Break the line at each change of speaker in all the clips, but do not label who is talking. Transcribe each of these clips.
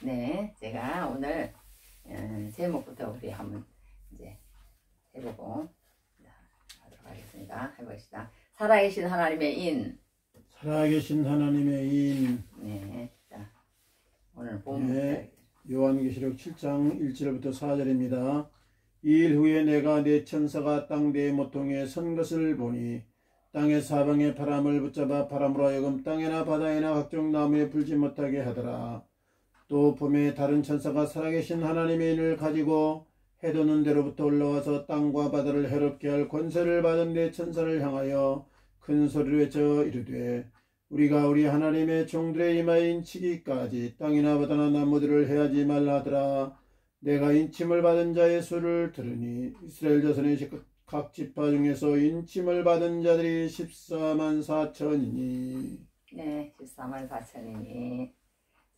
네, 제가 오늘 제목부터 우리 한번 이제 해보고 하도록 하겠습니다. 해봅시다. 살아계신 하나님의 인.
살아계신 하나님의 인.
네, 자 오늘 본문.
네, 요한계시록 7장 1절부터 4절입니다. 이일 후에 내가 네 천사가 땅 네 모퉁이에 선 것을 보니 땅의 사방에 바람을 붙잡아 바람으로 하여금 땅에나 바다에나 각종 나무에 불지 못하게 하더라. 또 봄에 다른 천사가 살아계신 하나님의 인을 가지고 해돋는 데로부터 올라와서 땅과 바다를 해롭게 할 권세를 받은 네 천사를 향하여 큰 소리로 외쳐 이르되 우리가 우리 하나님의 종들의 이마에 인치기까지 땅이나 바다나 나무들을 해하지 말라 하더라. 내가 인침을 받은 자의 수를 들으니 이스라엘 자손의 각 지파 중에서 인침을 받은 자들이 14만 4천이니.
네, 14만 4천이니.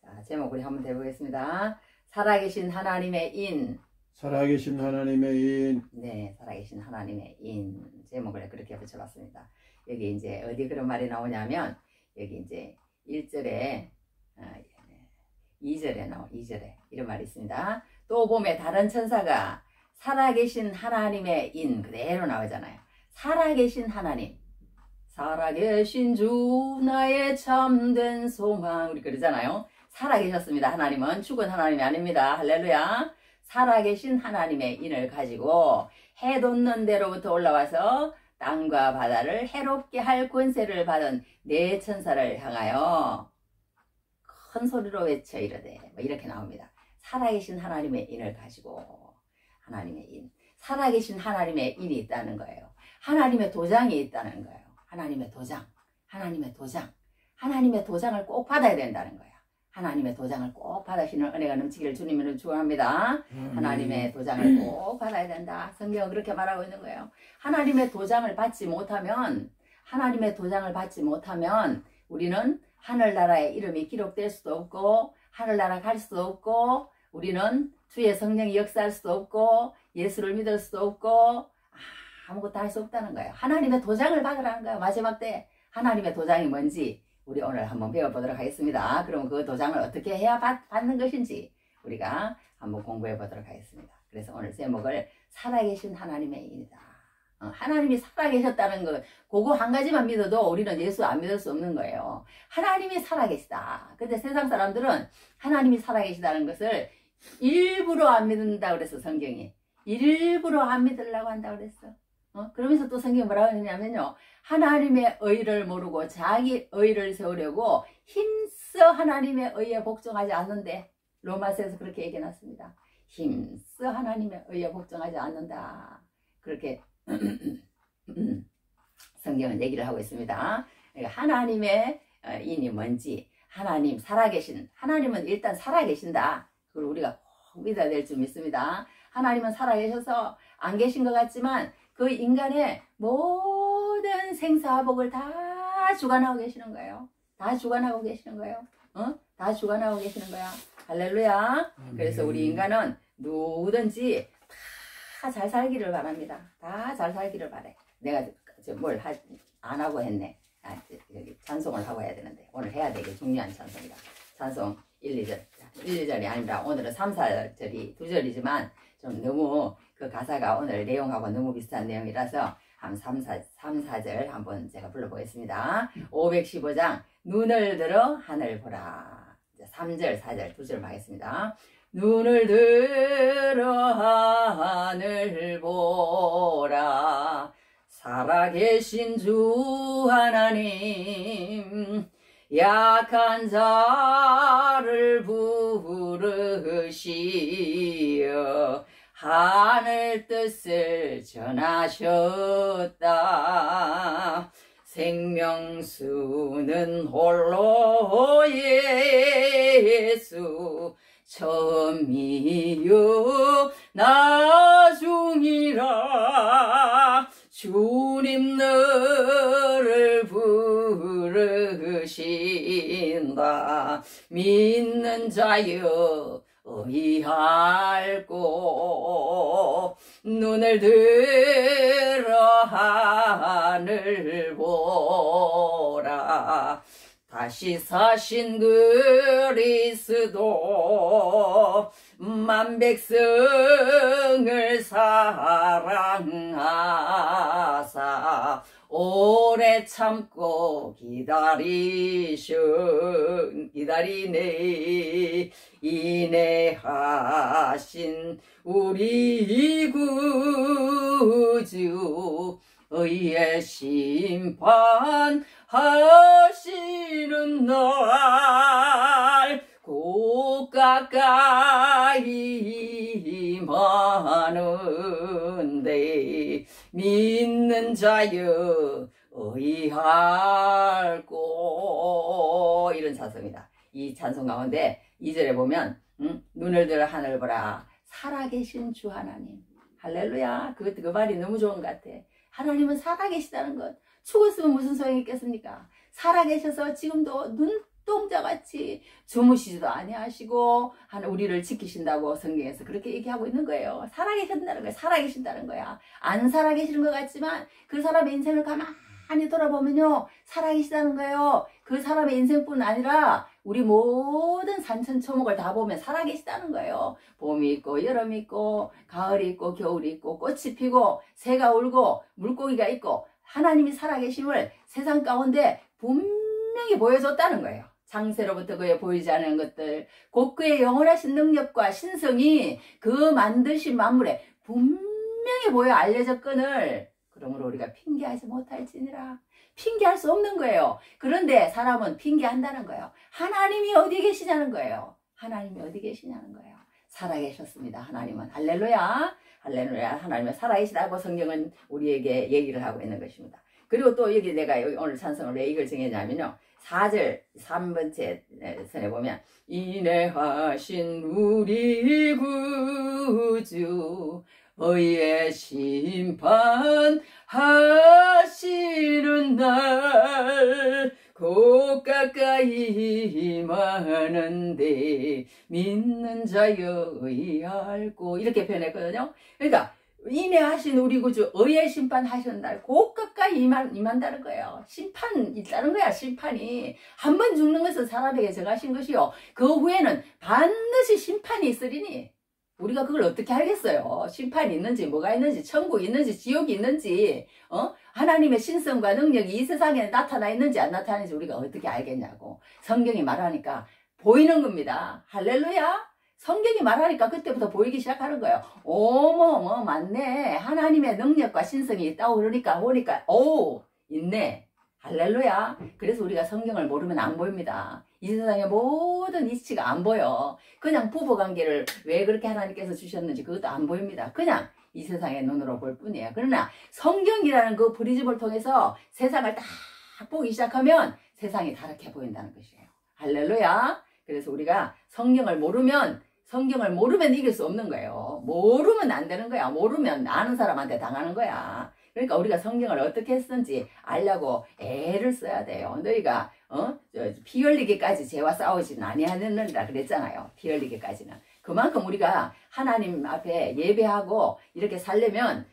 자, 제목 우리 한번 해보겠습니다. 살아계신 하나님의 인.
살아계신 하나님의 인.
네, 살아계신 하나님의 인. 제목을 그렇게 붙여봤습니다. 여기 이제 어디 그런 말이 나오냐면 여기 이제 1절에 2절에 나오 2절에 이런 말이 있습니다. 또 봄에 다른 천사가 살아계신 하나님의 인 그대로 나오잖아요. 살아계신 하나님, 살아계신 주 나의 참된 소망, 우리 그러잖아요. 살아계셨습니다. 하나님은 죽은 하나님이 아닙니다. 할렐루야. 살아계신 하나님의 인을 가지고 해 돋는 데로부터 올라와서 땅과 바다를 해롭게 할 권세를 받은 네 천사를 향하여 큰 소리로 외쳐 이르되, 뭐 이렇게 나옵니다. 살아계신 하나님의 인을 가지고, 하나님의 인, 살아계신 하나님의 인이 있다는 거예요. 하나님의 도장이 있다는 거예요. 하나님의 도장, 하나님의 도장, 하나님의 도장을 꼭 받아야 된다는 거예요. 하나님의 도장을 꼭 받으시는 은혜가 넘치기를 주님을 축원합니다. 하나님의 도장을 꼭 받아야 된다. 성경은 그렇게 말하고 있는 거예요. 하나님의 도장을 받지 못하면, 하나님의 도장을 받지 못하면 우리는 하늘나라의 이름이 기록될 수도 없고 하늘나라 갈 수도 없고 우리는 주의 성령이 역사할 수도 없고 예수를 믿을 수도 없고 아무것도 할 수 없다는 거예요. 하나님의 도장을 받으라는 거예요. 마지막 때 하나님의 도장이 뭔지 우리 오늘 한번 배워보도록 하겠습니다. 그럼 그 도장을 어떻게 해야 받는 것인지 우리가 한번 공부해 보도록 하겠습니다. 그래서 오늘 제목을 살아계신 하나님의 인이다. 하나님이 살아계셨다는 것, 그거 한 가지만 믿어도 우리는 예수 안 믿을 수 없는 거예요. 하나님이 살아계시다. 근데 세상 사람들은 하나님이 살아계시다는 것을 일부러 안 믿는다 그랬어. 성경이 일부러 안 믿으려고 한다 그랬어. 그러면서 또 성경이 뭐라고 했냐면요, 하나님의 의를 모르고 자기 의를 세우려고 힘써 하나님의 의에 복종하지 않는데, 로마서에서 그렇게 얘기해놨습니다. 힘써 하나님의 의에 복종하지 않는다, 그렇게 성경은 얘기를 하고 있습니다. 하나님의 인이 뭔지, 하나님 살아계신, 하나님은 일단 살아계신다, 그걸 우리가 꼭 믿어야 될 줄 믿습니다. 하나님은 살아계셔서 안 계신 것 같지만 그 인간의 모든 생사복을 다 주관하고 계시는 거예요. 다 주관하고 계시는 거예요. 다 주관하고 계시는 거야. 할렐루야. 그래서 우리 인간은 누구든지 다 잘 살기를 바랍니다. 다 잘 살기를 바래. 내가 뭘 안 하고 했네. 여기 찬송을 하고 해야 되는데 오늘 해야 되게 중요한 찬송이다. 찬송 1, 2절. 1, 2절이 아니라 오늘은 3, 4절이 2절이지만 좀 너무 그 가사가 오늘 내용하고 너무 비슷한 내용이라서 한 3, 4절 한번 제가 불러보겠습니다. 515장 눈을 들어 하늘 보라. 3절, 4절, 2절 하겠습니다. 눈을 들어 하늘 보라. 살아계신 주 하나님, 약한 자를 부르시어 하늘 뜻을 전하셨다. 생명수는 홀로 예수, 처음이요 나중이라. 주님 너를 부르신다. 믿는 자여 의할고 눈을 들어 하늘 보라. 다시 사신 그리스도 만백성을 사랑하사 오래 참고 기다리네 인내하신 우리 구주 의의 심판하시는 날 곧 가까이 임하는데 믿는 자여 의할고 이런 찬송이다. 이 찬송 가운데 2절에 보면 눈을 들어 하늘 보라 살아계신 주 하나님 할렐루야. 그 말이 너무 좋은 것 같아. 하나님은 살아계시다는 것. 죽었으면 무슨 소용이 있겠습니까? 살아계셔서 지금도 눈동자같이 주무시지도 아니하시고 우리를 지키신다고 성경에서 그렇게 얘기하고 있는 거예요. 살아계신다는 거야. 살아계신다는 거야. 안 살아계시는 것 같지만 그 사람의 인생을 가만히 돌아보면요. 살아계시다는 거예요. 그 사람의 인생뿐 아니라 우리 모든 산천초목을 다 보면 살아계시다는 거예요. 봄이 있고 여름이 있고 가을이 있고 겨울이 있고 꽃이 피고 새가 울고 물고기가 있고 하나님이 살아계심을 세상 가운데 분명히 보여줬다는 거예요. 창세로부터 그의 보이지 않은 것들 곧 그의 영원하신 능력과 신성이 그 만드신 만물에 분명히 보여 알려졌거늘 그러므로 우리가 핑계하지 못할지니라. 핑계할 수 없는 거예요. 그런데 사람은 핑계한다는 거예요. 하나님이 어디 계시냐는 거예요. 하나님이 어디 계시냐는 거예요. 살아계셨습니다. 하나님은. 할렐루야. 할렐루야. 하나님은 살아계시다고 성경은 우리에게 얘기를 하고 있는 것입니다. 그리고 또 여기 내가 오늘 찬송을 왜 이걸 정했냐면요. 4절 3번째 선에 보면 인내하신 우리 구주 의의 심판하시는 날 곧 가까이 임하는데 믿는 자여 의할고 이렇게 표현했거든요. 그러니까 인내하신 우리 구주 의의 심판하시는 날 곧 가까이 임한다는 거예요. 심판이 있다는 거야. 심판이 한 번 죽는 것은 사람에게 정하신 것이요 그 후에는 반드시 심판이 있으리니 우리가 그걸 어떻게 알겠어요? 심판이 있는지 뭐가 있는지 천국이 있는지 지옥이 있는지 하나님의 신성과 능력이 이 세상에 나타나 있는지 안 나타나는지 우리가 어떻게 알겠냐고. 성경이 말하니까 보이는 겁니다. 할렐루야. 성경이 말하니까 그때부터 보이기 시작하는 거예요. 어머 맞네. 하나님의 능력과 신성이 있다고 그러니까 보니까 오 있네. 할렐루야. 그래서 우리가 성경을 모르면 안 보입니다. 이 세상의 모든 이치가 안 보여. 그냥 부부관계를 왜 그렇게 하나님께서 주셨는지 그것도 안 보입니다. 그냥 이 세상의 눈으로 볼 뿐이에요. 그러나 성경이라는 그 프리즘을 통해서 세상을 딱 보기 시작하면 세상이 다르게 보인다는 것이에요. 할렐루야. 그래서 우리가 성경을 모르면 이길 수 없는 거예요. 모르면 안 되는 거야. 모르면 아는 사람한테 당하는 거야. 그러니까 우리가 성경을 어떻게 했는지 알려고 애를 써야 돼요. 너희가 피 흘리기까지 죄와 싸우지는 아니하느니라 그랬잖아요. 피 흘리기까지는. 그만큼 우리가 하나님 앞에 예배하고 이렇게 살려면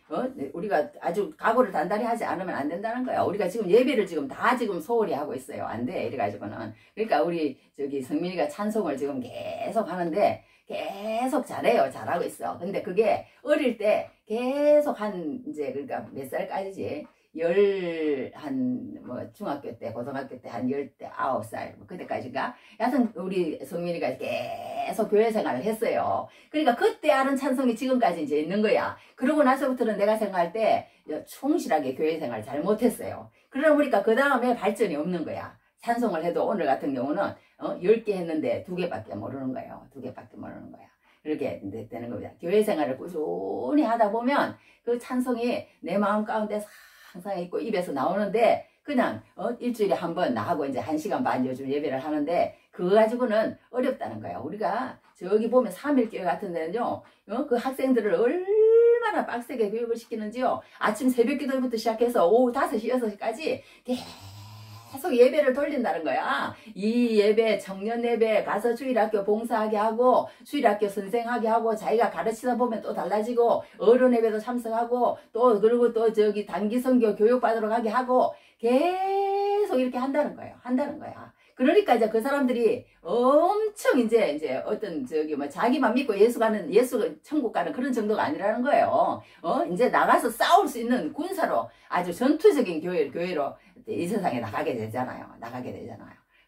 우리가 아주 각오를 단단히 하지 않으면 안 된다는 거예요. 우리가 지금 예배를 다 소홀히 하고 있어요. 안 돼. 이래가지고는. 그러니까 우리 성민이가 찬송을 지금 계속 하는데 계속 잘해요. 잘하고 있어. 근데 그게 어릴 때 계속 그러니까 몇 살까지지? 중학교 때, 고등학교 때 한 19살, 그때까지인가? 여하튼 우리 성민이가 계속 교회 생활을 했어요. 그러니까 그때 하는 찬송이 지금까지 이제 있는 거야. 그러고 나서부터는 내가 생각할 때 충실하게 교회 생활을 잘 못했어요. 그러다 보니까 그 다음에 발전이 없는 거야. 찬송을 해도 오늘 같은 경우는 10개 했는데 2개밖에 모르는 거예요. 2개밖에 모르는 거야. 이렇게 되는 겁니다. 교회 생활을 꾸준히 하다 보면 그 찬송이 내 마음 가운데 항상 있고 입에서 나오는데 그냥 일주일에 한 번 나하고 이제 1시간 반 요즘 예배를 하는데 그거 가지고는 어렵다는 거야. 우리가 저기 보면 3일교회 같은 데는요. 그 학생들을 얼마나 빡세게 교육을 시키는지요. 아침 새벽 기도부터 시작해서 오후 5시, 6시까지 계속 예배를 돌린다는 거야. 이 예배, 청년 예배 가서 주일학교 봉사하게 하고 주일학교 선생하게 하고 자기가 가르치다 보면 또 달라지고 어른 예배도 참석하고 또 그리고 또 단기 선교 교육 받으러 가게 하고 계속 이렇게 한다는 거예요. 한다는 거야. 그러니까 이제 그 사람들이 엄청 이제 어떤 저기 뭐 자기만 믿고 예수 천국 가는 그런 정도가 아니라는 거예요. 이제 나가서 싸울 수 있는 군사로 아주 전투적인 교회로 이 세상에 나가게 되잖아요.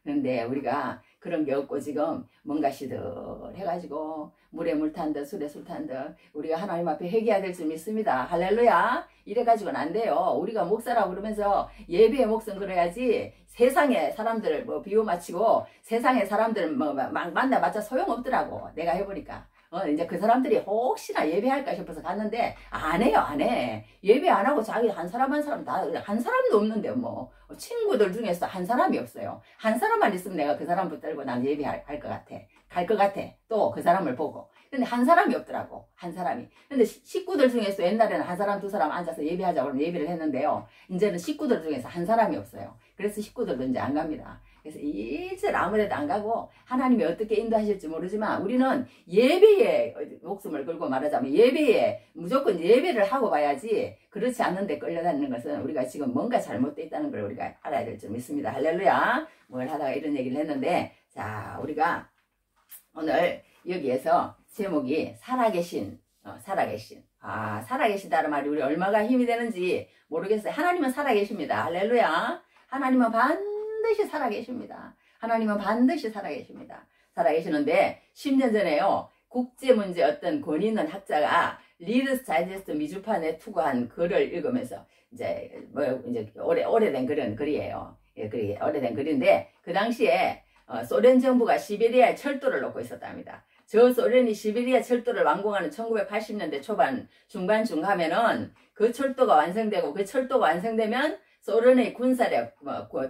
그런데 우리가 그런 게 없고 지금 뭔가 시들해가지고 물에 물 탄 듯 술에 술 탄 듯 우리가 하나님 앞에 회개해야 될 줄 믿습니다. 할렐루야. 이래가지고는 안 돼요. 우리가 목사라고 그러면서 예배의 몫은 그래야지 세상의 사람들 뭐 비유 맞히고 세상의 사람들 뭐 막 만나봤자 소용없더라고. 내가 해보니까. 이제 그 사람들이 혹시나 예배할까 싶어서 갔는데 안 해요. 안 해. 예배 안 하고 자기 한 사람 다 한 사람도 없는데 뭐 친구들 중에서 한 사람이 없어요. 한 사람만 있으면 내가 그 사람 붙들고 난 예배할 것 같아. 갈 것 같아. 또 그 사람을 보고. 근데 한 사람이 없더라고. 한 사람이. 근데 식구들 중에서 옛날에는 한 사람 두 사람 앉아서 예배하자고 그러면 예배를 했는데요. 이제는 식구들 중에서 한 사람이 없어요. 그래서 식구들도 이제 안 갑니다. 그래서 일절 아무데도 안 가고 하나님이 어떻게 인도하실지 모르지만 우리는 예배에 목숨을 걸고 말하자면 예배에 무조건 예배를 하고 봐야지 그렇지 않은데 끌려다니는 것은 우리가 지금 뭔가 잘못되어 있다는 걸 우리가 알아야 될 줄 믿습니다. 할렐루야. 뭘 하다가 이런 얘기를 했는데 자 우리가 오늘 여기에서 제목이 살아계신 살아계시다는 말이 우리 얼마가 힘이 되는지 모르겠어요. 하나님은 살아계십니다. 할렐루야. 하나님은 반드시 살아계십니다. 살아계시는데 10년 전에요. 국제문제 어떤 권위 있는 학자가 리더스 다이제스트 미주판에 투고한 글을 읽으면서 이제 오래된 그런 글이에요. 예, 오래된 글인데 그 당시에 소련 정부가 시베리아에 철도를 놓고 있었답니다. 저 소련이 시베리아 철도를 완공하는 1980년대 초반 중반중 하면은 그 철도가 완성되고 그 철도가 완성되면 소련의 군사력,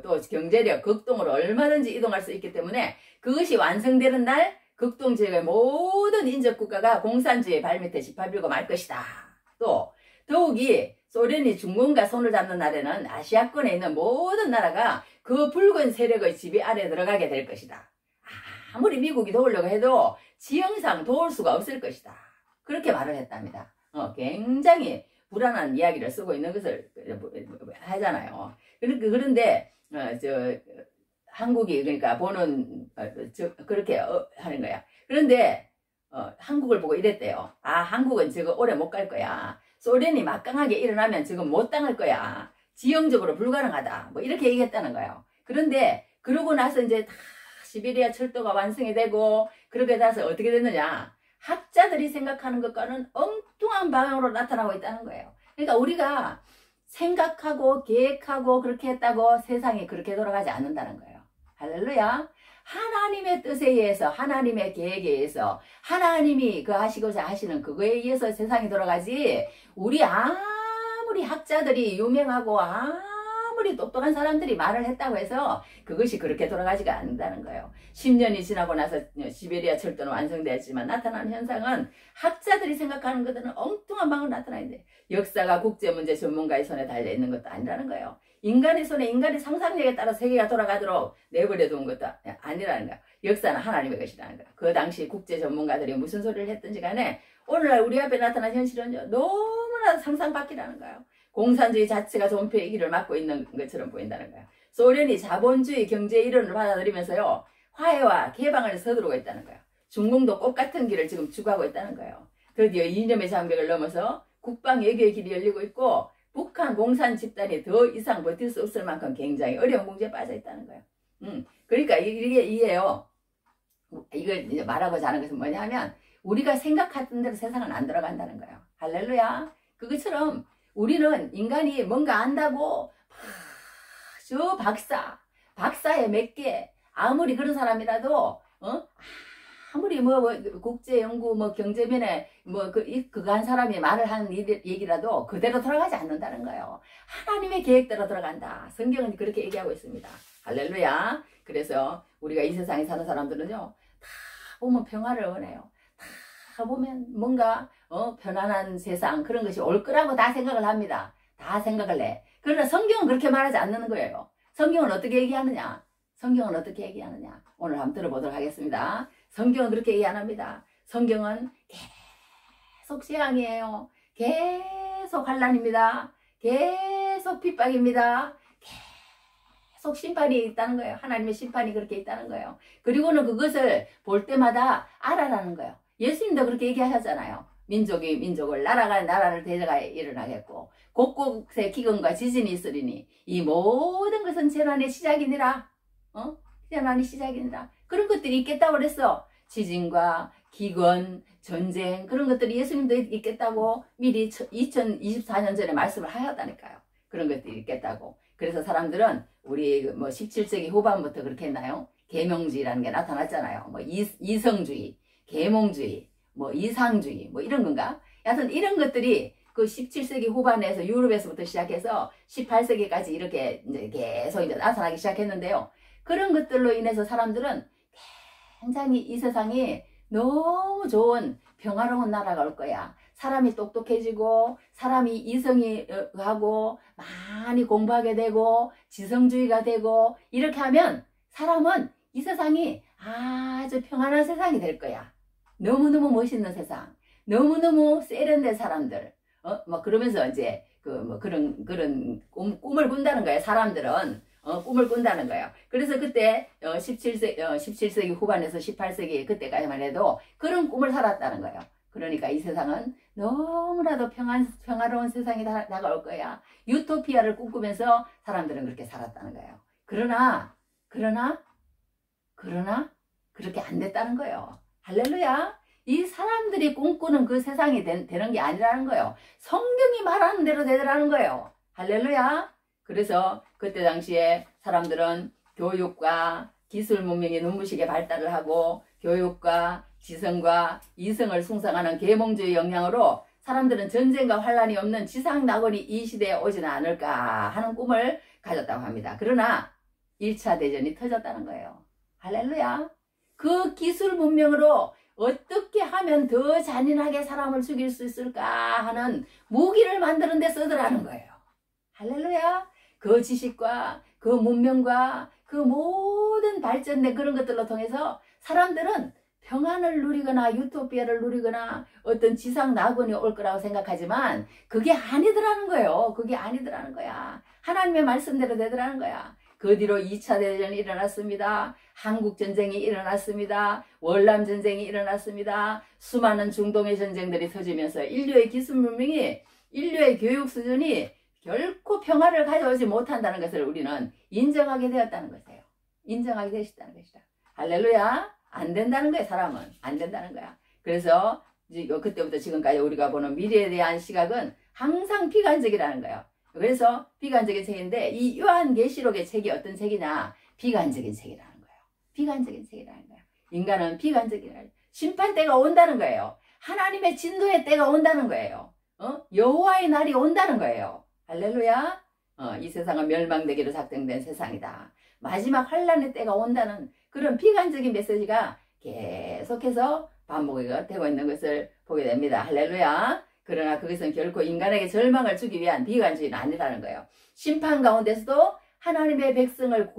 또 경제력, 극동으로 얼마든지 이동할 수 있기 때문에 그것이 완성되는 날 극동 지역의 모든 인접 국가가 공산주의 발밑에 짓밟히고 말 것이다. 또 더욱이 소련이 중공과 손을 잡는 날에는 아시아권에 있는 모든 나라가 그 붉은 세력의 지배 아래 들어가게 될 것이다. 아무리 미국이 도우려고 해도 지형상 도울 수가 없을 것이다. 그렇게 말을 했답니다. 굉장히 불안한 이야기를 쓰고 있는 것을 하잖아요. 그런데 한국이 그러니까 보는 그렇게 하는 거야. 그런데 한국을 보고 이랬대요. 한국은 지금 오래 못 갈 거야. 소련이 막강하게 일어나면 지금 못 당할 거야. 지형적으로 불가능하다. 뭐 이렇게 얘기했다는 거예요. 그런데 그러고 나서 이제 다 시베리아 철도가 완성이 되고 그렇게 돼서 어떻게 됐느냐. 학자들이 생각하는 것과는 엉뚱한 방향으로 나타나고 있다는 거예요. 그러니까 우리가 생각하고 계획하고 그렇게 했다고 세상이 그렇게 돌아가지 않는다는 거예요. 할렐루야. 하나님의 뜻에 의해서 하나님의 계획에 의해서 하나님이 그 하시고자 하시는 그거에 의해서 세상이 돌아가지 우리 아무리 학자들이 유명하고 아무리 똑똑한 사람들이 말을 했다고 해서 그것이 그렇게 돌아가지가 않는다는 거예요. 10년이 지나고 나서 시베리아 철도는 완성되었지만 나타나는 현상은 학자들이 생각하는 것들은 엉뚱한 방으로 나타나는데 역사가 국제문제 전문가의 손에 달려있는 것도 아니라는 거예요. 인간의 손에 인간의 상상력에 따라 세계가 돌아가도록 내버려 둔 것도 아니라는 거예요. 역사는 하나님의 것이라는 거예요. 그 당시 국제 전문가들이 무슨 소리를 했든지 간에 오늘날 우리 앞에 나타난 현실은 너무나 상상 밖이라는 거예요. 공산주의 자체가 존폐의 길을 막고 있는 것처럼 보인다는 거예요. 소련이 자본주의 경제의 이론을 받아들이면서요. 화해와 개방을 서두르고 있다는 거예요. 중공도 꽃같은 길을 지금 추구하고 있다는 거예요. 드디어 이념의 장벽을 넘어서 국방 외교의 길이 열리고 있고 북한 공산 집단이 더 이상 버틸 수 없을 만큼 굉장히 어려운 공지에 빠져 있다는 거예요. 그러니까 이게 이게요. 이걸 이제 말하고자 하는 것은 뭐냐면 우리가 생각하던 대로 세상은 안 들어간다는 거예요. 할렐루야. 그것처럼 우리는 인간이 뭔가 안다고 저 박사의 몇 개 아무리 그런 사람이라도 아무리 국제연구 경제면에 그거 한 사람이 말을 하는 얘기라도 그대로 돌아가지 않는다는 거예요. 하나님의 계획대로 들어간다. 성경은 그렇게 얘기하고 있습니다. 할렐루야. 그래서 우리가 이 세상에 사는 사람들은요. 다 보면 평화를 원해요. 다 보면 뭔가 편안한 세상 그런 것이 올 거라고 다 생각을 합니다. 다 생각을 해. 그러나 성경은 그렇게 말하지 않는 거예요. 성경은 어떻게 얘기하느냐? 오늘 한번 들어보도록 하겠습니다. 성경은 그렇게 얘기 안 합니다. 성경은 계속 재앙이에요. 계속 환난입니다. 계속 핍박입니다. 계속 심판이 있다는 거예요. 하나님의 심판이 그렇게 있다는 거예요. 그리고는 그것을 볼 때마다 알아라는 거예요. 예수님도 그렇게 얘기하셨잖아요. 민족이 민족을, 나라가 나라를 대적하여 일어나겠고 곳곳에 기근과 지진이 있으리니 이 모든 것은 재난의 시작이니라. 재난의 시작이니라. 그런 것들이 있겠다고 그랬어. 지진과 기근, 전쟁, 그런 것들이 예수님도 있겠다고 미리 2024년 전에 말씀을 하셨다니까요. 그런 것들이 있겠다고. 그래서 사람들은 우리 뭐 17세기 후반부터 그렇게 했나요? 계명주의라는 게 나타났잖아요. 뭐 이성주의, 계몽주의, 뭐 이상주의, 뭐 이런 건가? 여하튼 이런 것들이 그 17세기 후반에서 유럽에서부터 시작해서 18세기까지 이렇게 이제 계속 이제 나타나기 시작했는데요. 그런 것들로 인해서 사람들은 굉장히 이 세상이 너무 좋은 평화로운 나라가 올 거야. 사람이 똑똑해지고 사람이 이성이 하고 많이 공부하게 되고 지성주의가 되고 이렇게 하면 사람은 이 세상이 아주 평안한 세상이 될 거야. 너무너무 멋있는 세상, 너무너무 세련된 사람들, 뭐 그러면서 이제 그런 꿈을 꾼다는 거예요. 사람들은 꿈을 꾼다는 거예요. 그래서 그때 17세기 후반에서 18세기 그때까지만 해도 그런 꿈을 살았다는 거예요. 그러니까 이 세상은 너무나도 평화로운 세상이 다가올 거야. 유토피아를 꿈꾸면서 사람들은 그렇게 살았다는 거예요. 그러나 그렇게 안 됐다는 거예요. 할렐루야. 이 사람들이 꿈꾸는 그 세상이 되는 게 아니라는 거예요. 성경이 말하는 대로 되더라는 거예요. 할렐루야. 그래서 그때 당시에 사람들은 교육과 기술 문명이 눈부시게 발달을 하고 교육과 지성과 이성을 숭상하는 계몽주의 영향으로 사람들은 전쟁과 환란이 없는 지상 낙원이 이 시대에 오지는 않을까 하는 꿈을 가졌다고 합니다. 그러나 1차 대전이 터졌다는 거예요. 할렐루야. 그 기술 문명으로 어떻게 하면 더 잔인하게 사람을 죽일 수 있을까 하는 무기를 만드는 데 쓰더라는 거예요. 할렐루야. 그 지식과 그 문명과 그 모든 발전된 그런 것들로 통해서 사람들은 평안을 누리거나 유토피아를 누리거나 어떤 지상 낙원이 올 거라고 생각하지만 그게 아니더라는 거예요. 그게 아니더라는 거야. 하나님의 말씀대로 되더라는 거야. 그 뒤로 2차 대전이 일어났습니다. 한국전쟁이 일어났습니다. 월남전쟁이 일어났습니다. 수많은 중동의 전쟁들이 터지면서 인류의 기술 문명이, 인류의 교육 수준이 결코 평화를 가져오지 못한다는 것을 우리는 인정하게 되었다는 것이에요. 인정하게 되셨다는 것이다. 할렐루야. 안 된다는 거예요. 사람은 안 된다는 거야. 그래서 그때부터 지금까지 우리가 보는 미래에 대한 시각은 항상 비관적이라는 거예요. 그래서 비관적인 책인데 이 요한계시록의 책이 어떤 책이냐? 비관적인 책이라는 거예요. 비관적인 책이라는 거예요. 인간은 비관적이라는, 심판 때가 온다는 거예요. 하나님의 진노의 때가 온다는 거예요. 여호와의 날이 온다는 거예요. 할렐루야. 이 세상은 멸망되기로 작정된 세상이다. 마지막 환란의 때가 온다는 그런 비관적인 메시지가 계속해서 반복이 되고 있는 것을 보게 됩니다. 할렐루야. 그러나 그것은 결코 인간에게 절망을 주기 위한 비관주의는 아니라는 거예요. 심판 가운데서도 하나님의 백성을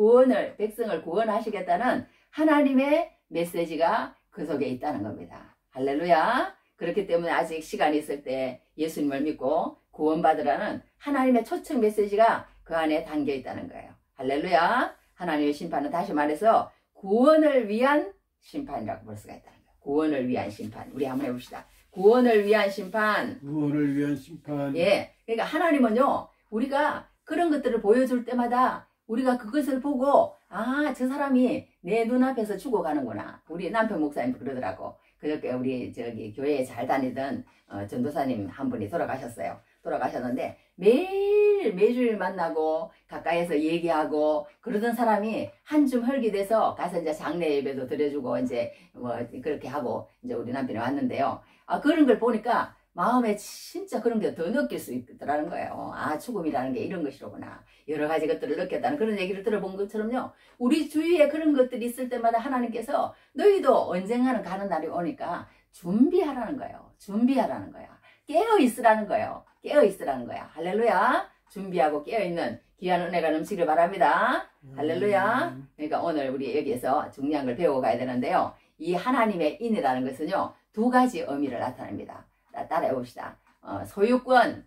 구원하시겠다는 하나님의 메시지가 그 속에 있다는 겁니다. 할렐루야. 그렇기 때문에 아직 시간이 있을 때 예수님을 믿고 구원받으라는 하나님의 초청 메시지가 그 안에 담겨 있다는 거예요. 할렐루야. 하나님의 심판은 다시 말해서 구원을 위한 심판이라고 볼 수가 있다는 거예요. 구원을 위한 심판. 우리 한번 해봅시다. 구원을 위한 심판.
구원을 위한 심판.
예. 그러니까 하나님은요, 우리가 그런 것들을 보여줄 때마다 우리가 그것을 보고, 아, 저 사람이 내 눈앞에서 죽어가는구나. 우리 남편 목사님도 그러더라고. 그저께 우리 교회에 잘 다니던 전도사님 한 분이 돌아가셨어요. 돌아가셨는데 매주일 만나고 가까이에서 얘기하고 그러던 사람이 한줌 헐기 돼서 가서 이제 장례 예배도 드려주고 이제 뭐 그렇게 하고 이제 우리 남편이 왔는데요. 그런 걸 보니까 마음에 진짜 그런 게 더 느낄 수 있더라는 거예요. 아, 죽음이라는 게 이런 것이로구나. 여러 가지 것들을 느꼈다는 그런 얘기를 들어본 것처럼요. 우리 주위에 그런 것들이 있을 때마다 하나님께서 너희도 언젠가는 가는 날이 오니까 준비하라는 거예요. 준비하라는 거야. 깨어 있으라는 거예요. 깨어 있으라는 거야. 할렐루야. 준비하고 깨어 있는 귀한 은혜가 넘치기를 바랍니다. 할렐루야. 그러니까 오늘 우리 여기에서 중요한 걸 배우고 가야 되는데요. 이 하나님의 인이라는 것은요, 두 가지 의미를 나타냅니다. 따라해 봅시다. 소유권.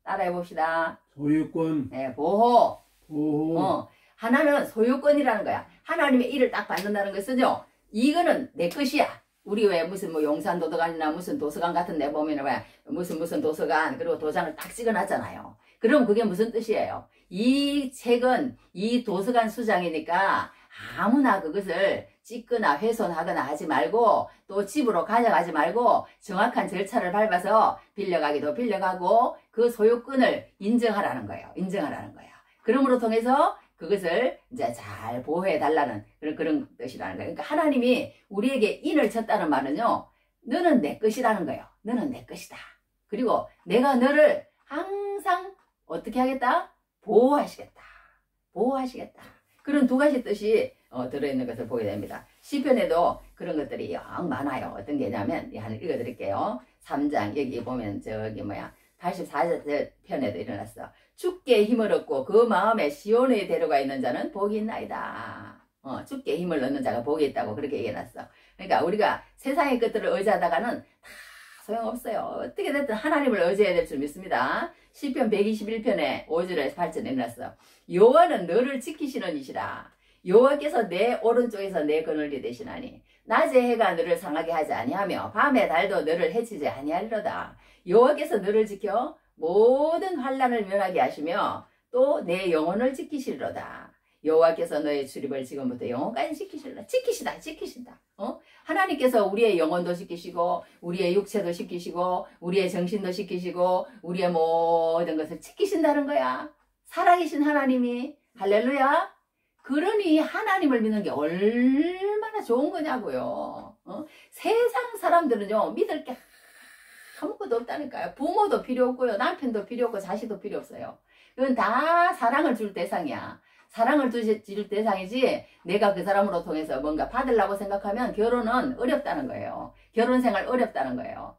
따라해 봅시다.
소유권.
네, 보호.
보호.
하나는 소유권이라는 거야. 하나님의 일을 딱 받는다는 것은요, 이거는 내 것이야. 우리 왜 무슨 뭐 용산 도서관이나 무슨 도서관 같은 데 보면 왜 무슨 도서관 그리고 도장을 딱 찍어놨잖아요. 그럼 그게 무슨 뜻이에요? 이 책은 이 도서관 수장이니까 아무나 그것을 찍거나 훼손하거나 하지 말고 또 집으로 가져가지 말고 정확한 절차를 밟아서 빌려가기도 빌려가고 그 소유권을 인정하라는 거예요. 인정하라는 거야. 그러므로 통해서 그것을 이제 잘 보호해 달라는 그런 뜻이라는 거예요. 그러니까 하나님이 우리에게 인을 쳤다는 말은요, 너는 내 것이라는 거예요. 너는 내 것이다. 그리고 내가 너를 항상 어떻게 하겠다? 보호하시겠다. 보호하시겠다. 그런 두 가지 뜻이 들어있는 것을 보게 됩니다. 시편에도 그런 것들이 영 많아요. 어떤 게냐면 하나 읽어드릴게요. 3장 여기 보면 저기 84편에도 일어났어. 주께 힘을 얻고 그 마음에 시온에 데려가 있는 자는 복이 있나이다. 주께 힘을 얻는 자가 복이 있다고 그렇게 얘기해놨어. 그러니까 우리가 세상의 것들을 의지하다가는 다 소용없어요. 어떻게 됐든 하나님을 의지해야 될 줄 믿습니다. 시편 121편에 5절에서 8절에 일어났어. 여호와는 너를 지키시는 이시라. 여호와께서 내 오른쪽에서 내 그늘이 되시나니 낮에 해가 너를 상하게 하지 아니하며 밤에 달도 너를 해치지 아니하리로다. 여호와께서 너를 지켜 모든 환난을 면하게 하시며 또 내 영혼을 지키시리로다. 여호와께서 너의 출입을 지금부터 영혼까지 지키시리로다. 지키신다. 하나님께서 우리의 영혼도 지키시고 우리의 육체도 지키시고 우리의 정신도 지키시고 우리의 모든 것을 지키신다는 거야. 살아계신 하나님이. 할렐루야. 그러니 하나님을 믿는 게 얼마나 좋은 거냐고요. 세상 사람들은요, 믿을 게 아무것도 없다니까요. 부모도 필요 없고요, 남편도 필요 없고 자식도 필요 없어요. 그건 다 사랑을 줄 대상이야. 사랑을 줄 대상이지 내가 그 사람으로 통해서 뭔가 받으려고 생각하면 결혼은 어렵다는 거예요. 결혼 생활 어렵다는 거예요.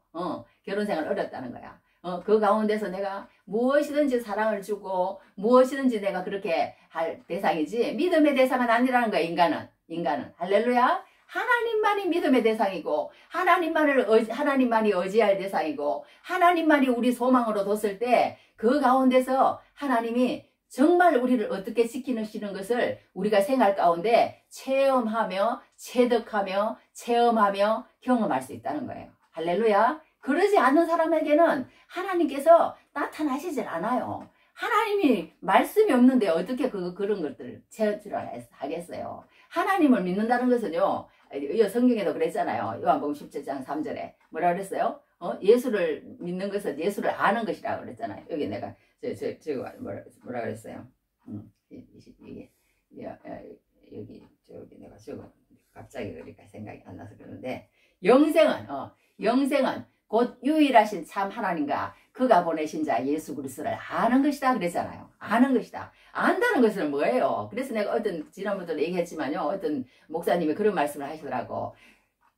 결혼 생활 어렵다는 거야. 그 가운데서 내가 무엇이든지 사랑을 주고 무엇이든지 내가 그렇게 할 대상이지 믿음의 대상은 아니라는 거야. 인간은 할렐루야. 하나님만이 믿음의 대상이고 하나님만이 의지할 대상이고 하나님만이 우리 소망으로 뒀을 때 그 가운데서 하나님이 정말 우리를 어떻게 지키시는 것을 우리가 생활 가운데 체험하며 체득하며 체험하며 경험할 수 있다는 거예요. 할렐루야. 그러지 않는 사람에게는 하나님께서 나타나시질 않아요. 하나님이 말씀이 없는데 어떻게 그런 것들을 체험을 하겠어요. 하나님을 믿는다는 것은요, 성경에도 그랬잖아요. 요한복음 17장 3절에 뭐라 그랬어요? 예수를 믿는 것은 예수를 아는 것이라고 그랬잖아요. 여기 내가 뭐라 그랬어요? 이게 여기 저기 내가 갑자기 그러니까 생각이 안 나서 그러는데 영생은 곧 유일하신 참 하나님과 그가 보내신 자 예수 그리스도를 아는 것이다 그랬잖아요. 아는 것이다. 안다는 것은 뭐예요? 그래서 내가 지난번에도 얘기했지만요, 어떤 목사님이 그런 말씀을 하시더라고.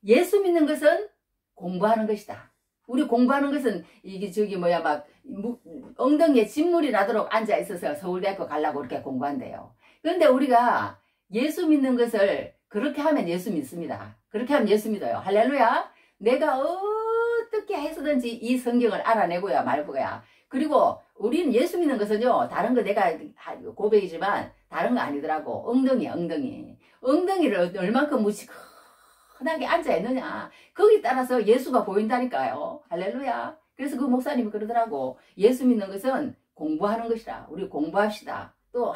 예수 믿는 것은 공부하는 것이다. 우리 공부하는 것은 이게 엉덩이에 진물이 나도록 앉아 있어서 서울대학교 가려고 그렇게 공부한대요. 그런데 우리가 예수 믿는 것을 그렇게 하면 예수 믿습니다. 그렇게 하면 예수 믿어요. 할렐루야. 내가 어떻게 해서든지 이 성경을 알아내고야 말고야. 그리고 우리는 예수 믿는 것은요, 다른 거 내가 고백이지만 다른 거 아니더라고. 엉덩이를 얼만큼 무시하게 앉아 있느냐. 거기 따라서 예수가 보인다니까요. 할렐루야. 그래서 그 목사님이 그러더라고. 예수 믿는 것은 공부하는 것이라. 우리 공부합시다. 또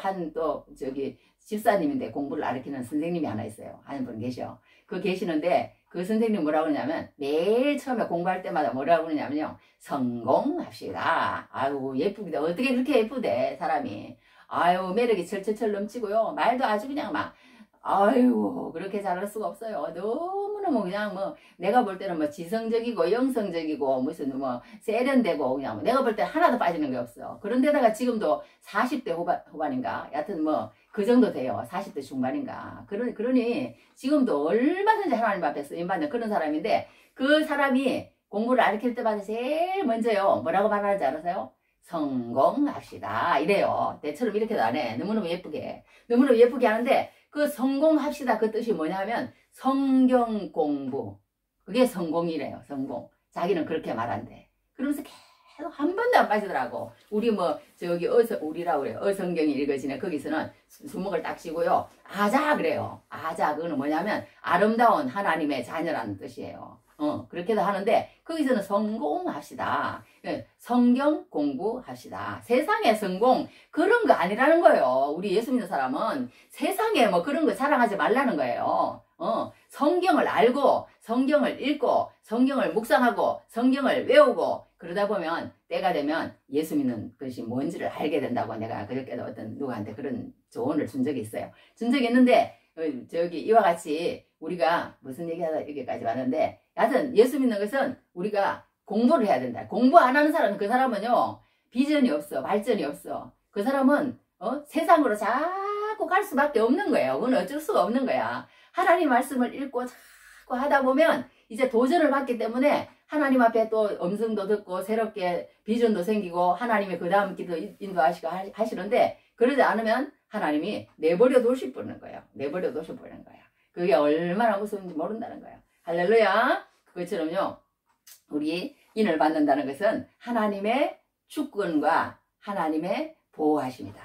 집사님인데 공부를 가르치는 선생님이 하나 있어요. 한 분 계셔. 계시는데 그 선생님이 뭐라고 그러냐면 매일 처음에 공부할 때마다 뭐라고 그러냐면요, 성공합시다. 아유 예쁘기도 어떻게 그렇게 예쁘대 사람이. 아유 매력이 철철철 넘치고요, 말도 아주 그냥 아유 그렇게 잘할 수가 없어요. 너무너무 그냥 내가 볼 때는 지성적이고 영성적이고 무슨 세련되고 그냥 내가 볼 때 하나도 빠지는 게 없어. 그런데다가 지금도 40대 후반인가 여하튼 그 정도 돼요. 40대 중반인가. 그러니 지금도 얼마든지 하나님 앞에 쓰임받는 그런 사람인데, 그 사람이 공부를 가르칠 때마다 제일 먼저요, 뭐라고 말하는지 알아서요? 성공합시다 이래요. 내처럼 이렇게도 안 해. 너무너무 예쁘게 하는데, 그 성공합시다 그 뜻이 뭐냐 하면 성경 공부, 그게 성공이래요. 성공. 자기는 그렇게 말한대. 그러면서 한 번도 안 빠지더라고. 우리 뭐 저기 우리라 그래요. 어성경이 읽어지네. 거기서는 수목을 딱 쥐고요. 아자 그래요. 아자 그거는 뭐냐면 아름다운 하나님의 자녀라는 뜻이에요. 그렇게도 하는데 거기서는 성공합시다. 성경 공부합시다. 세상의 성공 그런 거 아니라는 거예요. 우리 예수 믿는 사람은 세상에 뭐 그런 거 자랑하지 말라는 거예요. 성경을 알고 성경을 읽고 성경을 묵상하고 성경을 외우고 그러다 보면 때가 되면 예수 믿는 것이 뭔지를 알게 된다고 내가 그렇게도 어떤 누구한테 그런 조언을 준 적이 있어요. 준 적이 있는데 저기 이와 같이 우리가 무슨 얘기하다 여기까지 왔는데 여하튼 예수 믿는 것은 우리가 공부를 해야 된다. 공부 안 하는 사람은 그 사람은요 비전이 없어. 발전이 없어. 그 사람은 세상으로 자꾸 갈 수밖에 없는 거예요. 그건 어쩔 수가 없는 거야. 하나님 말씀을 읽고 자꾸 하다 보면 이제 도전을 받기 때문에 하나님 앞에 또 음성도 듣고 새롭게 비전도 생기고 하나님의 그 다음 기도 인도하시고 하시는데 그러지 않으면 하나님이 내버려 두실 뻔한 거예요. 내버려 두실 뻔한 거예요. 그게 얼마나 무서운지 모른다는 거예요. 할렐루야. 그것처럼요. 우리 인을 받는다는 것은 하나님의 주권과 하나님의 보호하십니다.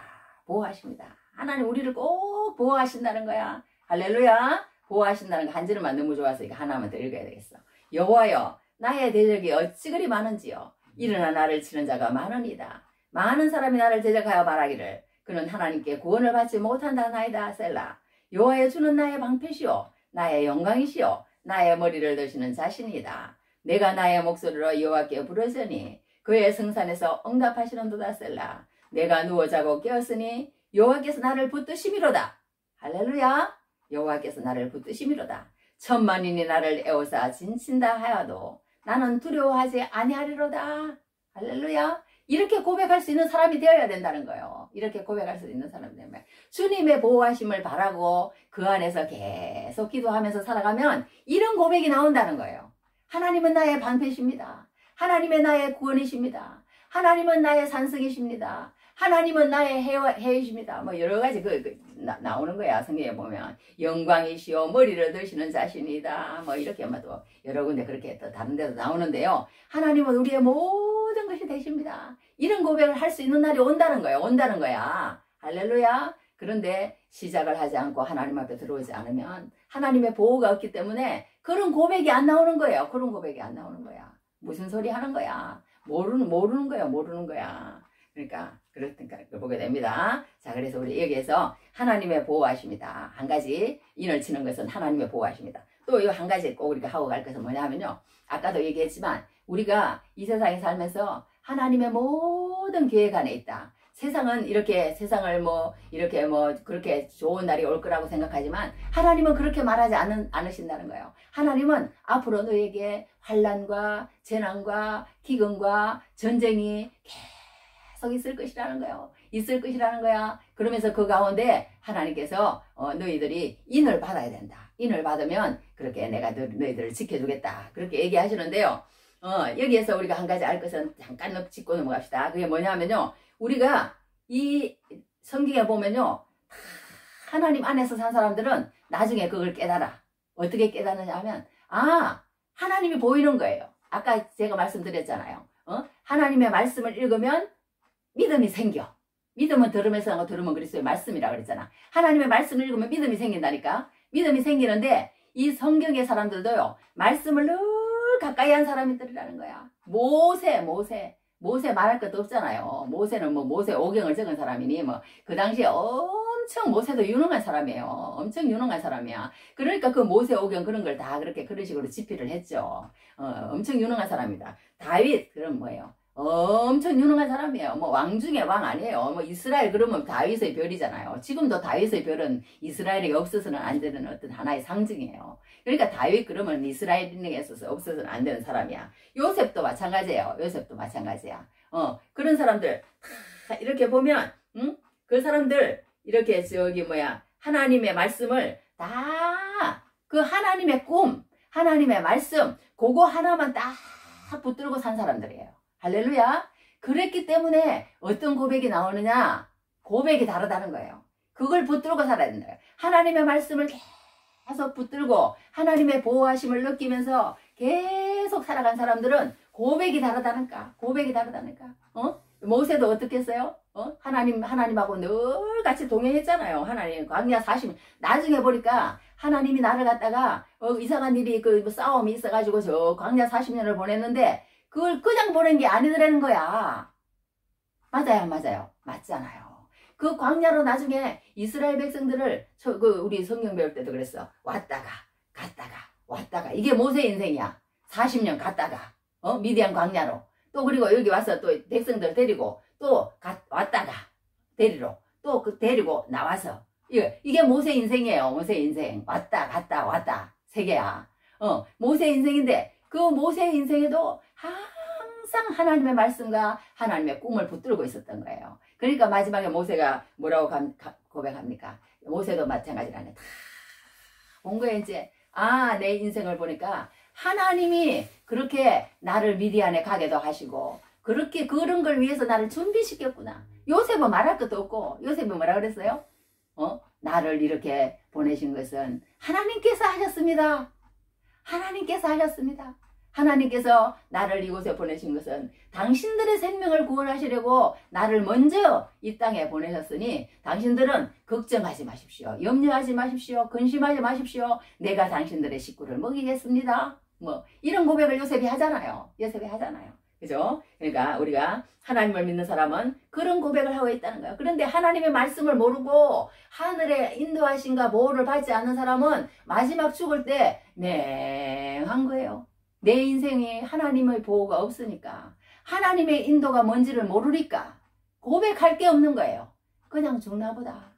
보호하십니다. 하나님 우리를 꼭 보호하신다는 거야. 할렐루야. 보호하신다는 거 한 줄만 너무 좋아서 이거 하나만 더 읽어야 되겠어. 여호와여 나의 대적이 어찌 그리 많은지요. 일어나 나를 치는 자가 많으니이다. 많은 사람이 나를 대적하여 말하기를 그는 하나님께 구원을 받지 못한다 나이다 셀라. 여호와여 주는 나의 방패시오 나의 영광이시오 나의 머리를 드시는 자신이다. 내가 나의 목소리로 여호와께 부르짖으니 그의 성산에서 응답하시는도다 셀라. 내가 누워 자고 깨었으니 여호와께서 나를 붙드심이로다. 할렐루야. 여호와께서 나를 붙드심이로다. 천만인이 나를 애워싸 진친다 하여도 나는 두려워하지 아니하리로다. 할렐루야. 이렇게 고백할 수 있는 사람이 되어야 된다는 거예요. 이렇게 고백할 수 있는 사람이 되면 주님의 보호하심을 바라고 그 안에서 계속 기도하면서 살아가면 이런 고백이 나온다는 거예요. 하나님은 나의 방패십니다. 하나님은 나의 구원이십니다. 하나님은 나의 산성이십니다. 하나님은 나의 해이십니다. 뭐 여러 가지 나오는 거야. 성경에 보면 영광이시오 머리를 드시는 자신이다. 뭐 이렇게 또 여러 군데 그렇게 또 다른 데도 나오는데요. 하나님은 우리의 모든 것이 되십니다. 이런 고백을 할 수 있는 날이 온다는 거예요. 온다는 거야. 할렐루야. 그런데 시작을 하지 않고 하나님 앞에 들어오지 않으면 하나님의 보호가 없기 때문에 그런 고백이 안 나오는 거예요. 그런 고백이 안 나오는 거야. 무슨 소리 하는 거야. 모르는 거야. 모르는 거야. 그러니까 그렇다니까 보게 됩니다. 자, 그래서 우리 여기에서 하나님의 보호하십니다. 한 가지 인을 치는 것은 하나님의 보호하십니다. 또 이 한 가지 꼭 우리가 하고 갈 것은 뭐냐면요. 아까도 얘기했지만 우리가 이 세상에 살면서 하나님의 모든 계획 안에 있다. 세상은 이렇게 세상을 이렇게 그렇게 좋은 날이 올 거라고 생각하지만 하나님은 그렇게 말하지 않으신다는 거예요. 하나님은 앞으로 너에게 환난과 재난과 기근과 전쟁이 계속 있을 것이라는 거예요. 있을 것이라는 거야. 그러면서 그 가운데 하나님께서 너희들이 인을 받아야 된다. 인을 받으면 그렇게 내가 너희들을 지켜주겠다. 그렇게 얘기하시는데요. 여기에서 우리가 한 가지 알 것은 잠깐 짚고 넘어갑시다. 그게 뭐냐면요. 우리가 이 성경에 보면요. 하나님 안에서 산 사람들은 나중에 그걸 깨달아. 어떻게 깨닫느냐 하면 하나님이 보이는 거예요. 아까 제가 말씀드렸잖아요. 하나님의 말씀을 읽으면 믿음이 생겨. 믿음은 들으면서 하고 들으면 그리스도의 말씀이라고 그랬잖아. 하나님의 말씀을 읽으면 믿음이 생긴다니까. 믿음이 생기는데 이 성경의 사람들도요. 말씀을 늘 가까이 한 사람들이라는 거야. 모세 말할 것도 없잖아요. 모세는 모세 오경을 적은 사람이니 그 당시에 엄청 모세도 유능한 사람이에요. 엄청 유능한 사람이야. 그러니까 그 모세 오경 그런 걸 다 그런 식으로 집필을 했죠. 엄청 유능한 사람이다. 다윗 그럼 뭐예요? 엄청 유능한 사람이에요. 왕 중에 왕 아니에요. 이스라엘 그러면 다윗의 별이잖아요. 지금도 다윗의 별은 이스라엘에 없어서는 안 되는 어떤 하나의 상징이에요. 그러니까 다윗 그러면 이스라엘인에게 있어서 없어서는 안 되는 사람이야. 요셉도 마찬가지예요. 요셉도 마찬가지야. 그런 사람들 이렇게 보면 그 사람들 이렇게 하나님의 말씀을 다 그 하나님의 꿈, 하나님의 말씀 그거 하나만 딱 붙들고 산 사람들이에요. 할렐루야. 그랬기 때문에 어떤 고백이 나오느냐? 고백이 다르다는 거예요. 그걸 붙들고 살아야 된다. 하나님의 말씀을 계속 붙들고 하나님의 보호하심을 느끼면서 계속 살아간 사람들은 고백이 다르다니까. 고백이 다르다니까. 모세도 어떻게 했어요? 하나님하고 늘 같이 동행했잖아요. 하나님 광야 40년. 나중에 보니까 하나님이 나를 갖다가 이상한 일이 그 싸움이 있어가지고 저 광야 40년을 보냈는데 그걸 그냥 보낸 게 아니더라는 거야. 맞아요, 맞아요. 맞잖아요. 그 광야로 나중에 이스라엘 백성들을 우리 성경 배울 때도 그랬어. 왔다가 갔다가 왔다가 이게 모세 인생이야. 40년 갔다가 미디안 광야로 또 그리고 여기 와서 또 백성들 데리고 또 왔다가 데리러 또 데리고 나와서 이게 모세 인생이에요. 모세 인생 왔다 갔다 왔다 세 개야. 모세 인생인데 그 모세 인생에도 항상 하나님의 말씀과 하나님의 꿈을 붙들고 있었던 거예요. 그러니까 마지막에 모세가 뭐라고 고백합니까? 모세도 마찬가지라네. 다 본 거예요 이제. 내 인생을 보니까 하나님이 그렇게 나를 미디안에 가게도 하시고 그렇게 그런 걸 위해서 나를 준비시켰구나. 요셉은 말할 것도 없고 요셉이 뭐라 그랬어요? 나를 이렇게 보내신 것은 하나님께서 하셨습니다. 하나님께서 하셨습니다. 하나님께서 나를 이곳에 보내신 것은 당신들의 생명을 구원하시려고 나를 먼저 이 땅에 보내셨으니 당신들은 걱정하지 마십시오. 염려하지 마십시오. 근심하지 마십시오. 내가 당신들의 식구를 먹이겠습니다. 뭐 이런 고백을 요셉이 하잖아요. 요셉이 하잖아요. 그죠? 그러니까 우리가 하나님을 믿는 사람은 그런 고백을 하고 있다는 거예요. 그런데 하나님의 말씀을 모르고 하늘의 인도하심과 보호를 받지 않는 사람은 마지막 죽을 때 맹한 거예요. 내 인생에 하나님의 보호가 없으니까 하나님의 인도가 뭔지를 모르니까 고백할 게 없는 거예요. 그냥 죽나보다.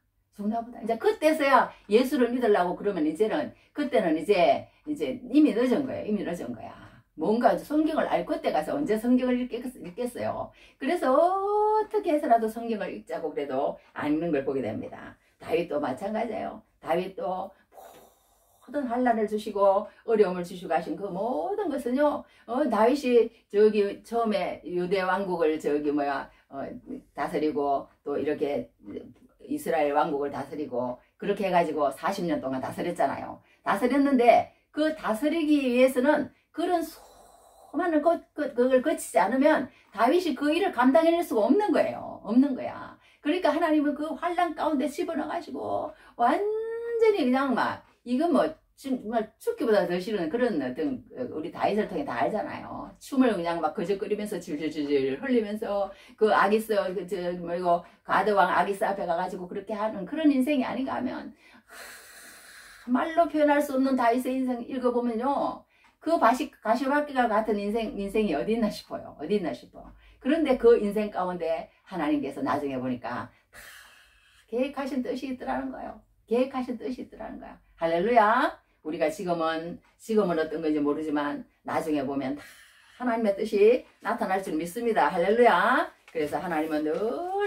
이제 그때서야 예수를 믿으려고 그러면 그때는 이제 이미 늦은 거예요. 이미 늦은 거야. 뭔가 성경을 알 그때 가서 언제 성경을 읽겠어요. 그래서 어떻게 해서라도 성경을 읽자고 그래도 안 읽는 걸 보게 됩니다. 다윗도 마찬가지예요. 다윗도 모든 환난을 주시고 어려움을 주시고 하신 그 모든 것은요. 다윗이 저기 처음에 유대 왕국을 다스리고 또 이렇게 이스라엘 왕국을 다스리고 그렇게 해가지고 40년 동안 다스렸잖아요. 다스렸는데 그 다스리기 위해서는 그런 수많은 그걸 거치지 않으면 다윗이 그 일을 감당해낼 수가 없는 거예요. 없는 거야. 그러니까 하나님은 그 환난 가운데 집어넣어가지고 완전히 그냥 이건 정말 죽기보다 더 싫은 그런 어떤 우리 다윗을 통해 다 알잖아요. 춤을 그냥 거적거리면서 질질질질 흘리면서 그 아기스 가드왕 아기스 앞에 가가지고 그렇게 하는 그런 인생이 아닌가 하면 말로 표현할 수 없는 다윗의 인생 읽어보면요. 그 가시밭기가 같은 인생이 어디 있나 싶어요. 어디 있나 싶어. 그런데 그 인생 가운데 하나님께서 나중에 보니까 다 계획하신 뜻이 있더라는 거예요. 계획하신 뜻이 있더라는 거야. 할렐루야. 우리가 지금은 어떤 건지 모르지만 나중에 보면 다 하나님의 뜻이 나타날 줄 믿습니다. 할렐루야. 그래서 하나님은 늘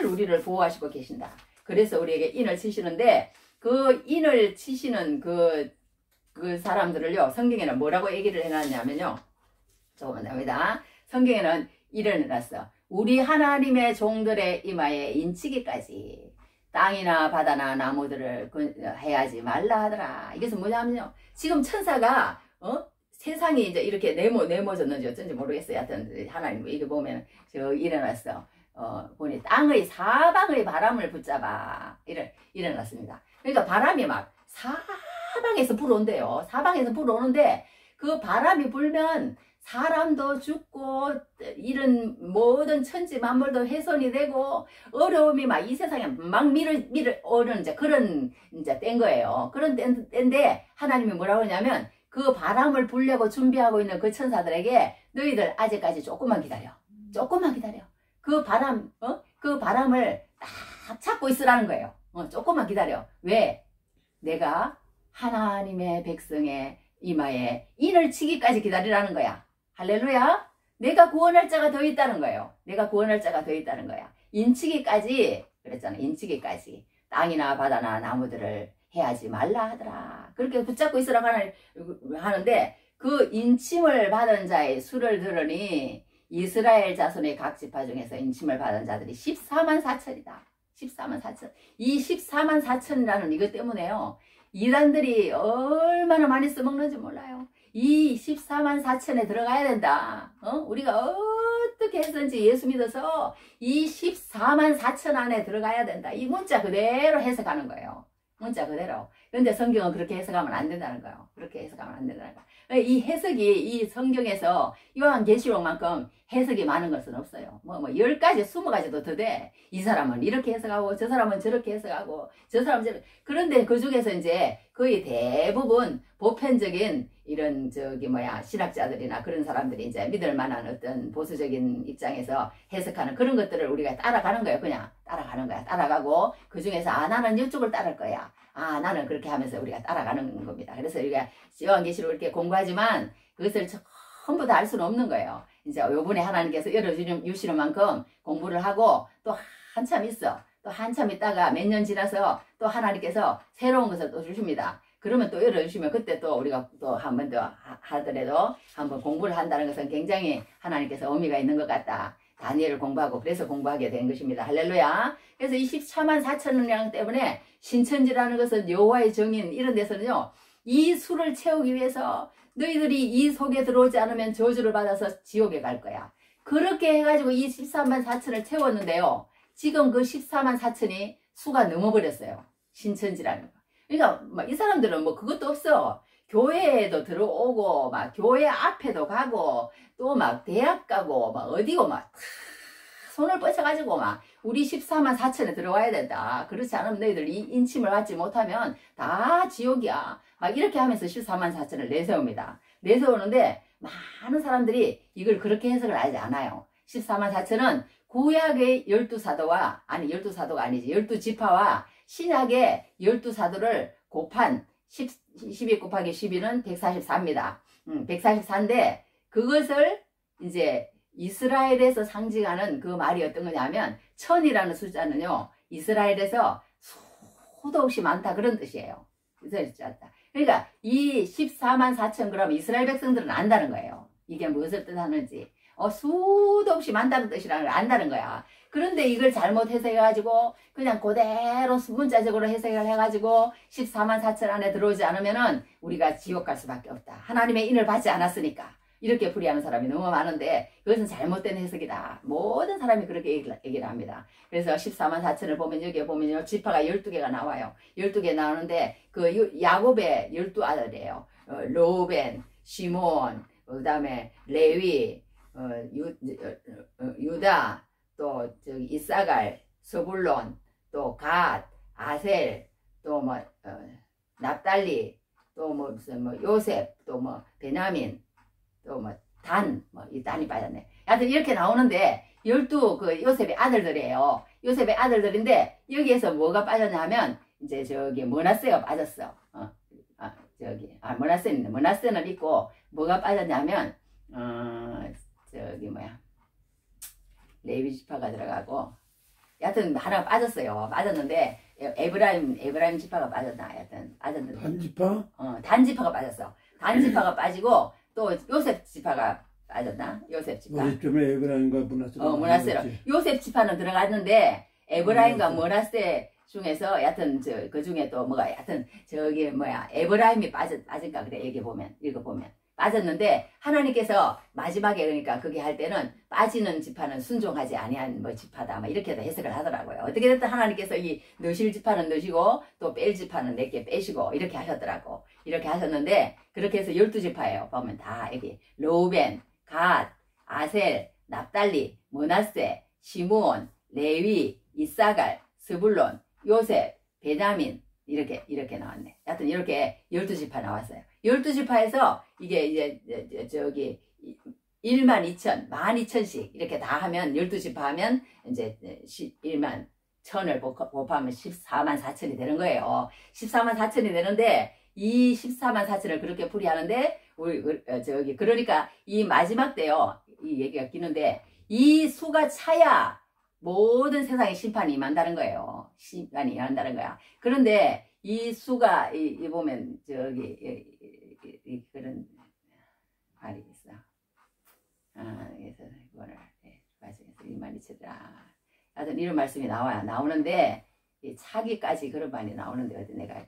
우리를 보호하시고 계신다. 그래서 우리에게 인을 치시는데 그 인을 치시는 그 사람들을요. 성경에는 뭐라고 얘기를 해놨냐면요. 조금만 나옵니다. 성경에는 이를 해놨어. 우리 하나님의 종들의 이마에 인치기까지 땅이나 바다나 나무들을 해야지 말라 하더라. 이것은 뭐냐면요. 지금 천사가 세상이 이제 이렇게 네모졌는지 어쩐지 모르겠어요. 하여튼 하나님 이거 보면 일어났어. 보니 땅의 사방의 바람을 붙잡아 일어났습니다. 그러니까 바람이 사방에서 불어온대요. 사방에서 불어오는데 그 바람이 불면 사람도 죽고 이런 모든 천지 만물도 훼손이 되고 어려움이 이 세상에 오는 그런 때인 거예요. 그런 때인데 하나님이 뭐라고 하냐면 그 바람을 불려고 준비하고 있는 그 천사들에게 너희들 아직까지 조금만 기다려. 조금만 기다려. 그 바람을 딱 잡고 있으라는 거예요. 조금만 기다려. 왜? 내가 하나님의 백성의 이마에 인을 치기까지 기다리라는 거야. 할렐루야. 내가 구원할 자가 더 있다는 거예요. 내가 구원할 자가 더 있다는 거야. 인치기까지 그랬잖아. 인치기까지 땅이나 바다나 나무들을 해하지 말라 하더라. 그렇게 붙잡고 있으라고 하는데 그 인침을 받은 자의 수를 들으니 이스라엘 자손의 각 지파 중에서 인침을 받은 자들이 14만 4천이다. 14만 4천. 이 14만 4천이라는 이것 때문에요. 이단들이 얼마나 많이 써먹는지 몰라요. 이 14만 4천에 들어가야 된다. 우리가 어떻게 해서든지 예수 믿어서 이 14만 4천 안에 들어가야 된다. 이 문자 그대로 해석하는 거예요. 문자 그대로. 그런데 성경은 그렇게 해석하면 안 된다는 거예요. 그렇게 해석하면 안 된다는 거예요. 이 해석이 이 성경에서 요한계시록만큼 해석이 많은 것은 없어요. 10가지, 20가지도 더 돼. 이 사람은 이렇게 해석하고, 저 사람은 저렇게 해석하고, 저 사람은 저렇게. 그런데 그 중에서 이제 거의 대부분 보편적인 이런 신학자들이나 그런 사람들이 이제 믿을 만한 어떤 보수적인 입장에서 해석하는 그런 것들을 우리가 따라가는 거예요. 그냥 따라가는 거야. 따라가고, 그 중에서 나는 이쪽을 따를 거야. 나는 그렇게 하면서 우리가 따라가는 겁니다. 그래서 우리가 요한계시록을 이렇게 공부하지만 그것을 전부 다 알 수는 없는 거예요. 이제 요번에 하나님께서 열어주시는 만큼 공부를 하고 또 한참 있어. 또 한참 있다가 몇 년 지나서 또 하나님께서 새로운 것을 또 주십니다. 그러면 또 열어주시면 그때 또 우리가 또 한 번 더 하더라도 한번 공부를 한다는 것은 굉장히 하나님께서 의미가 있는 것 같다. 다니엘을 공부하고 그래서 공부하게 된 것입니다. 할렐루야. 그래서 이 14만 4천원 때문에 신천지라는 것은 여호와의 정인 이런 데서는요. 이 수를 채우기 위해서 너희들이 이 속에 들어오지 않으면 저주를 받아서 지옥에 갈 거야. 그렇게 해가지고 이 14만 4천을 채웠는데요. 지금 그 14만 4천이 수가 넘어버렸어요. 신천지라는 거. 그러니까 이 사람들은 그것도 없어. 교회에도 들어오고 교회 앞에도 가고 또 대학 가고 어디고 손을 뻗쳐가지고 우리 14만 4천에 들어와야 된다. 그렇지 않으면 너희들 이 인침을 받지 못하면 다 지옥이야. 이렇게 하면서 14만 4천을 내세웁니다. 내세우는데 많은 사람들이 이걸 그렇게 해석을 알지 않아요. 14만 4천은 구약의 12사도와 12사도가 아니지 12지파와 신약의 12사도를 곱한 12 곱하기 12는 144입니다. 144인데 그것을 이제 이스라엘에서 상징하는 그 말이 어떤 거냐면 1000이라는 숫자는요. 이스라엘에서 수도 없이 많다 그런 뜻이에요. 그러니까 이 14만 4천 그러면 이스라엘 백성들은 안다는 거예요. 이게 무엇을 뜻하는지. 수도 없이 많다는 뜻이라는 걸 안다는 거야. 그런데 이걸 잘못 해석해가지고 그냥 그대로 문자적으로 해석을 해가지고 14만 4천 안에 들어오지 않으면은 우리가 지옥 갈 수밖에 없다. 하나님의 인을 받지 않았으니까. 이렇게 풀이하는 사람이 너무 많은데 그것은 잘못된 해석이다. 모든 사람이 그렇게 얘기를 합니다. 그래서 14만 4천을 보면 여기에 보면요. 지파가 12개가 나와요. 12개 나오는데 그 야곱의 12아들이에요. 로벤, 시몬, 그 다음에 레위, 유다, 또 이사갈, 서불론, 또 갓, 아셀, 또 납달리, 또 요셉, 또 베냐민, 또 이 단이 빠졌네. 하여튼 이렇게 나오는데 12 요셉의 아들들이에요. 요셉의 아들들인데 여기에서 뭐가 빠졌냐 하면 이제 머나세가 빠졌어. 머나세는 있고 뭐가 빠졌냐면 레위 지파가 들어가고 여하튼 하나 빠졌어요. 빠졌는데 에브라임 지파가 빠졌나 하여튼 빠졌는데
단지파?
단지파가 빠졌어. 단지파가 빠지고 또 요셉 지파가 빠졌나? 요셉 지파.
어디쯤에 에브라임과 므낫세가
므낫세로. 요셉 지파는 들어갔는데 에브라임과 므낫세 중에서 여하튼 그 중에 또 여하튼 에브라임이 빠진가 그래. 읽어보면 빠졌는데 하나님께서 마지막에 그러니까 그게 할 때는 빠지는 지파는 순종하지 아니한 지파다 이렇게도 해석을 하더라고요. 어떻게 됐든 하나님께서 이 넣으실 지파는 넣으시고 또 뺄 지파는 몇 개 빼시고 이렇게 하셨더라고. 이렇게 하셨는데 그렇게 해서 12지파예요. 보면 다 여기 로벤, 갓, 아셀, 납달리, 므낫세, 시므온, 레위, 이사갈, 스불론, 요셉, 베냐민 이렇게 나왔네. 하여튼 이렇게 12지파 나왔어요. 12지파에서 이게 이제 12,000, 12,000씩 이렇게 다 하면 12지파 하면 이제 1만 1000을 곱하면 14만 4천이 되는 거예요. 14만 4천이 되는데 이 14만 4천을 그렇게 풀이하는데 그러니까 이 마지막 때요. 이 얘기가 끼는데 이 수가 차야 모든 세상에 심판이 임한다는 거예요. 심판이 임한다는 거야. 그런데 이 수가 보면 그런 말이 있어. 그래서 이거를 말씀에서 12,000이라. 하여튼 이런 말씀이 나오는데 차기까지 그런 말이 나오는데 어디 내가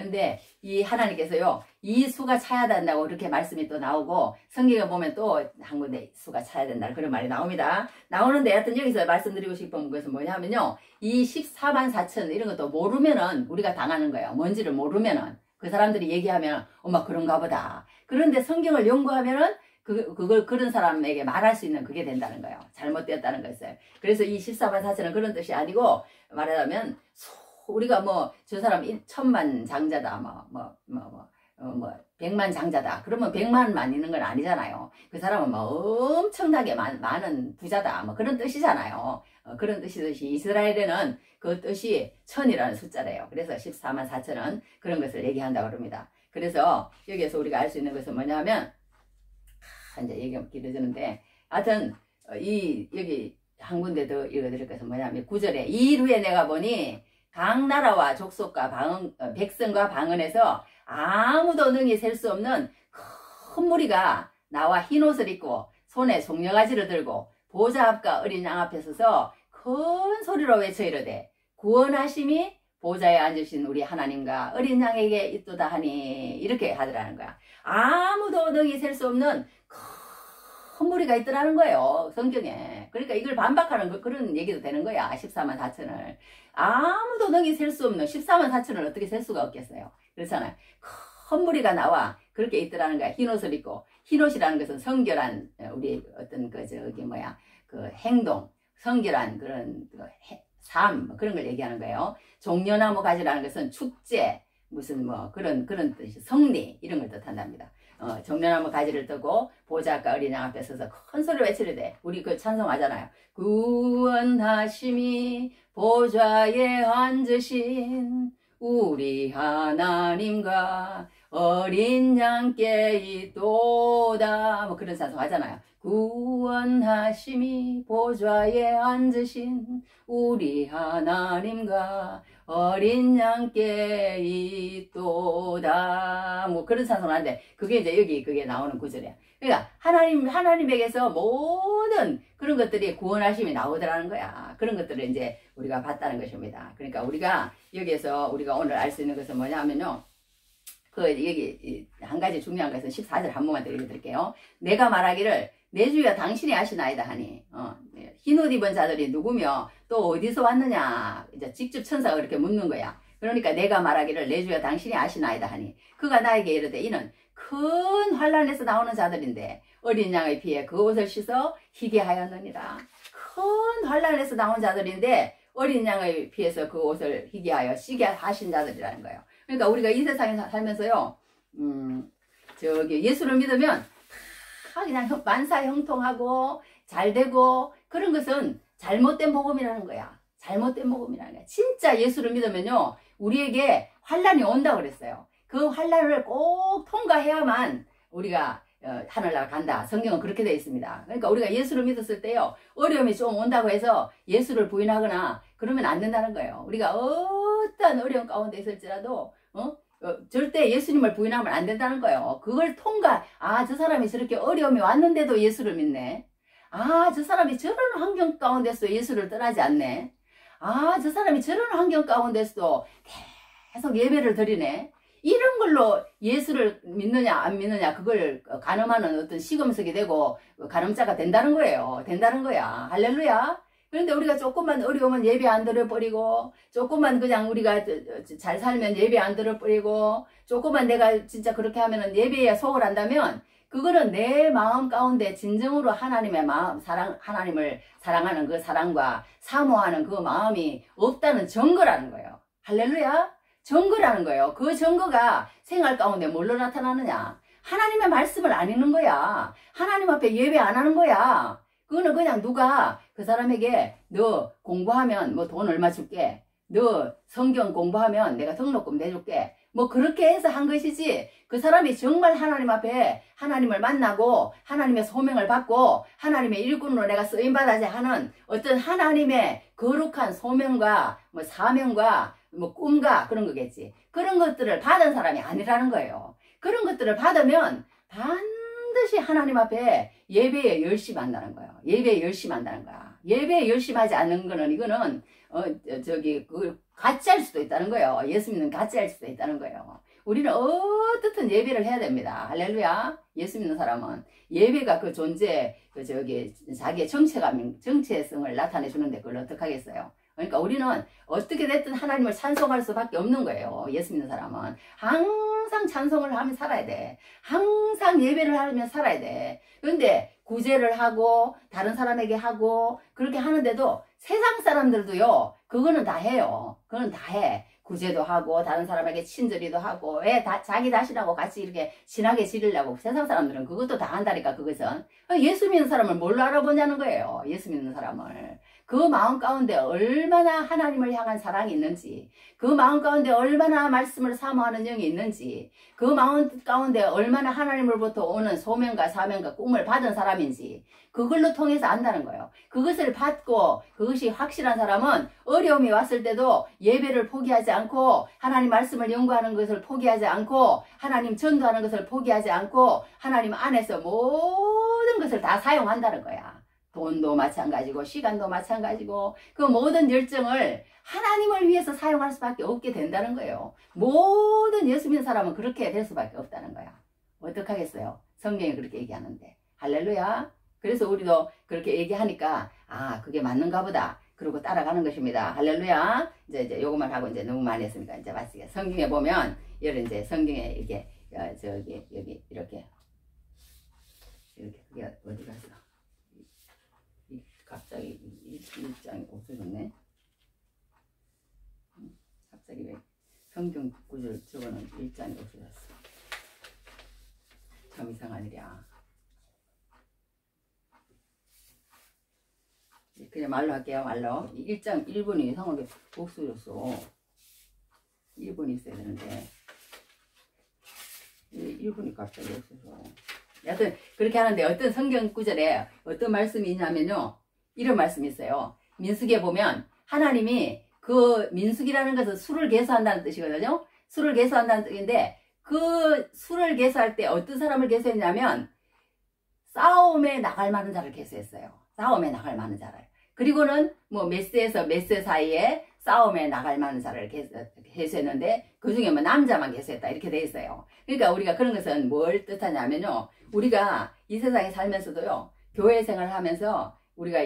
그런데 이 하나님께서요, 이 수가 차야 된다고 그렇게 말씀이 또 나오고, 성경에 보면 또 한 군데 수가 차야 된다 그런 말이 나옵니다. 나오는데 하여튼 여기서 말씀드리고 싶은 것은 뭐냐면요, 이 14만 4천 이런 것도 모르면은 우리가 당하는 거예요. 뭔지를 모르면은. 그 사람들이 얘기하면 엄마 그런가 보다. 그런데 성경을 연구하면은 그걸 그런 사람에게 말할 수 있는 그게 된다는 거예요. 잘못되었다는 것을. 그래서 이 14만 4천은 그런 뜻이 아니고, 말하자면 우리가 뭐 저 사람 1000만 장자다, 100만 장자다. 그러면 100만만 있는 건 아니잖아요. 그 사람은 뭐 엄청나게 많은 부자다. 뭐 그런 뜻이잖아요. 그런 뜻이듯이 이스라엘에는 그 뜻이 1000이라는 숫자래요. 그래서 14만 4천은 그런 것을 얘기한다고 그럽니다. 그래서 여기에서 우리가 알 수 있는 것은 뭐냐면, 이제 얘기가 길어지는데, 하여튼, 여기 한 군데 더 읽어드릴 것은 뭐냐면, 9절에, 이 일 후에 내가 보니, 각 나라와 족속과 백성과 방언에서 아무도 능히 셀 수 없는 큰 무리가 나와 흰 옷을 입고, 손에 송영아지를 들고, 보좌 앞과 어린 양 앞에 서서 큰 소리로 외쳐 이르되, 구원하심이 보좌에 앉으신 우리 하나님과 어린 양에게 있도다 하니, 이렇게 하더라는 거야. 아무도 능히 셀 수 없는 큰 무리가 있더라는 거예요, 성경에. 그러니까 이걸 반박하는 그런 얘기도 되는 거야. 14만 4천을 아무도 능히 셀 수 없는 14만 4천을 어떻게 셀 수가 없겠어요. 그렇잖아요. 큰 무리가 나와 그렇게 있더라는 거야. 흰옷을 입고. 흰옷이라는 것은 성결한, 우리 어떤 그 행동, 성결한 그런 삶, 그런 걸 얘기하는 거예요. 종려나무 가지라는 것은 축제, 무슨 그런 뜻이, 성리, 이런 걸 뜻한답니다. 종려나무 가지를 뜨고 보좌과 어린 양 앞에 서서 큰 소리로 외치르되, 우리 그 찬송하잖아요. 구원하심이 보좌에 앉으신 우리 하나님과 어린 양께 있도다. 뭐 그런 찬송 하잖아요. 구원하심이 보좌에 앉으신 우리 하나님과 어린 양께 있도다. 뭐 그런 찬송을 하는데, 그게 이제 그게 나오는 구절이야. 그러니까 하나님에게서 모든 그런 것들이 구원하심이 나오더라는 거야. 그런 것들을 이제 우리가 봤다는 것입니다. 그러니까 우리가 여기에서 우리가 오늘 알 수 있는 것은 뭐냐면요, 여기 한 가지 중요한 것은 14절 한 번만 더 읽어드릴게요. 내가 말하기를 내 주여 당신이 아시나이다 하니, 흰옷 입은 자들이 누구며 또 어디서 왔느냐, 이제 직접 천사가 그렇게 묻는 거야. 그러니까 내가 말하기를 내 주여 당신이 아시나이다 하니, 그가 나에게 이르되 이는 큰 환란에서 나오는 자들인데 어린 양의 피에 그 옷을 씻어 희게 하였느니라. 큰 환란에서 나온 자들인데 어린 양의 피에서 그 옷을 희게 하여 시게 하신 자들이라는 거예요. 그러니까 우리가 이 세상에 살면서요, 예수를 믿으면 다 그냥 만사 형통하고 잘 되고, 그런 것은 잘못된 복음이라는 거야. 잘못된 복음이라는 거야. 진짜 예수를 믿으면요, 우리에게 환란이 온다고 그랬어요. 그 환란을 꼭 통과해야만 우리가 하늘나라 간다. 성경은 그렇게 되어 있습니다. 그러니까 우리가 예수를 믿었을 때요, 어려움이 좀 온다고 해서 예수를 부인하거나 그러면 안 된다는 거예요. 우리가 어떠한 어려움 가운데 있을지라도 절대 예수님을 부인하면 안 된다는 거예요. 그걸 저 사람이 저렇게 어려움이 왔는데도 예수를 믿네. 저 사람이 저런 환경 가운데서 예수를 떠나지 않네. 저 사람이 저런 환경 가운데서도 계속 예배를 드리네. 이런 걸로 예수를 믿느냐 안 믿느냐, 그걸 가늠하는 어떤 시금석이 되고 가늠자가 된다는 거예요. 된다는 거야. 할렐루야. 그런데 우리가 조금만 어려우면 예배 안 드려버리고, 조금만 그냥 우리가 잘 살면 예배 안 드려버리고, 조금만 내가 진짜 그렇게 하면은 예배에 속을 한다면, 그거는 내 마음 가운데 진정으로 하나님의 마음, 하나님을 사랑하는 그 사랑과 사모하는 그 마음이 없다는 증거라는 거예요. 할렐루야. 증거라는 거예요. 그 증거가 생활 가운데 뭘로 나타나느냐? 하나님의 말씀을 안 읽는 거야. 하나님 앞에 예배 안 하는 거야. 그거는 그냥 누가 그 사람에게 너 공부하면 뭐 돈 얼마 줄게, 너 성경 공부하면 내가 등록금 내줄게, 뭐 그렇게 해서 한 것이지, 그 사람이 정말 하나님 앞에 하나님을 만나고 하나님의 소명을 받고 하나님의 일꾼으로 내가 쓰임받아야 하는 어떤 하나님의 거룩한 소명과 뭐 사명과 뭐 꿈과 그런 거겠지. 그런 것들을 받은 사람이 아니라는 거예요. 그런 것들을 받으면 반드시 하나님 앞에 예배에 열심한다는 거예요. 예배에 열심한다는 거야. 예배에 열심하지 않는 거는, 이거는 같이 할 수도 있다는 거예요. 예수 믿는 같이 할 수도 있다는 거예요. 우리는 어떻든 예배를 해야 됩니다. 할렐루야. 예수 믿는 사람은 예배가 그 존재, 자기의 정체성을 나타내 주는데 그걸 어떻게 하겠어요? 그러니까 우리는 어떻게 됐든 하나님을 찬송할 수밖에 없는 거예요. 예수 믿는 사람은 항상 찬송을 하며 살아야 돼. 항상 예배를 하며 살아야 돼. 그런데 구제를 하고 다른 사람에게 하고 그렇게 하는데도 세상 사람들도요, 그거는 다 해요. 그건 다 해. 구제도 하고 다른 사람에게 친절히도 하고 왜 자기 자신하고 같이 이렇게 친하게 지내려고 세상 사람들은 그것도 다 한다니까. 그것은 예수 믿는 사람을 뭘로 알아보냐는 거예요. 예수 믿는 사람을 그 마음 가운데 얼마나 하나님을 향한 사랑이 있는지, 그 마음 가운데 얼마나 말씀을 사모하는 영이 있는지, 그 마음 가운데 얼마나 하나님으로부터 오는 소명과 사명과 꿈을 받은 사람인지 그걸로 통해서 안다는 거예요. 그것을 받고 그것이 확실한 사람은 어려움이 왔을 때도 예배를 포기하지 않고 하나님 말씀을 연구하는 것을 포기하지 않고 하나님 전도하는 것을 포기하지 않고 하나님 안에서 모든 것을 다 사용한다는 거야. 돈도 마찬가지고 시간도 마찬가지고 그 모든 열정을 하나님을 위해서 사용할 수밖에 없게 된다는 거예요. 모든 예수 믿는 사람은 그렇게 될 수밖에 없다는 거야. 어떡하겠어요? 성경이 그렇게 얘기하는데. 할렐루야. 그래서 우리도 그렇게 얘기하니까 아, 그게 맞는가 보다. 그러고 따라가는 것입니다. 할렐루야. 이제 요것만 하고 이제 너무 많이 했으니까 이제 마치게. 성경에 보면 이런 이제 성경에 이게 여기 이렇게 그게 어디 갔어? 갑자기 일장이 없어졌네. 갑자기 왜 성경 구절 적어놓은 일장이 없어졌어. 참 이상한 일이야. 그냥 말로 할게요. 말로. 1장 1분이 이상하게 없어졌어. 1분이 있어야 되는데 1분이 갑자기 없어서. 여튼 그렇게 하는데 어떤 성경 구절에 어떤 말씀이 있냐면요, 이런 말씀이 있어요. 민수기에 보면 하나님이 그 민수기라는 것은 수를 계수한다는 뜻이거든요. 수를 계수한다는 뜻인데 그 수를 계수할 때 어떤 사람을 계수했냐면 싸움에 나갈 만한 자를 계수했어요. 싸움에 나갈 만한 자를. 그리고는 뭐 몇 세에서 몇 세 사이에 싸움에 나갈 만한 자를 계수했는데 그 중에 뭐 남자만 계수했다 이렇게 돼 있어요. 그러니까 우리가 그런 것은 뭘 뜻하냐면요, 우리가 이 세상에 살면서도요, 교회 생활을 하면서 우리가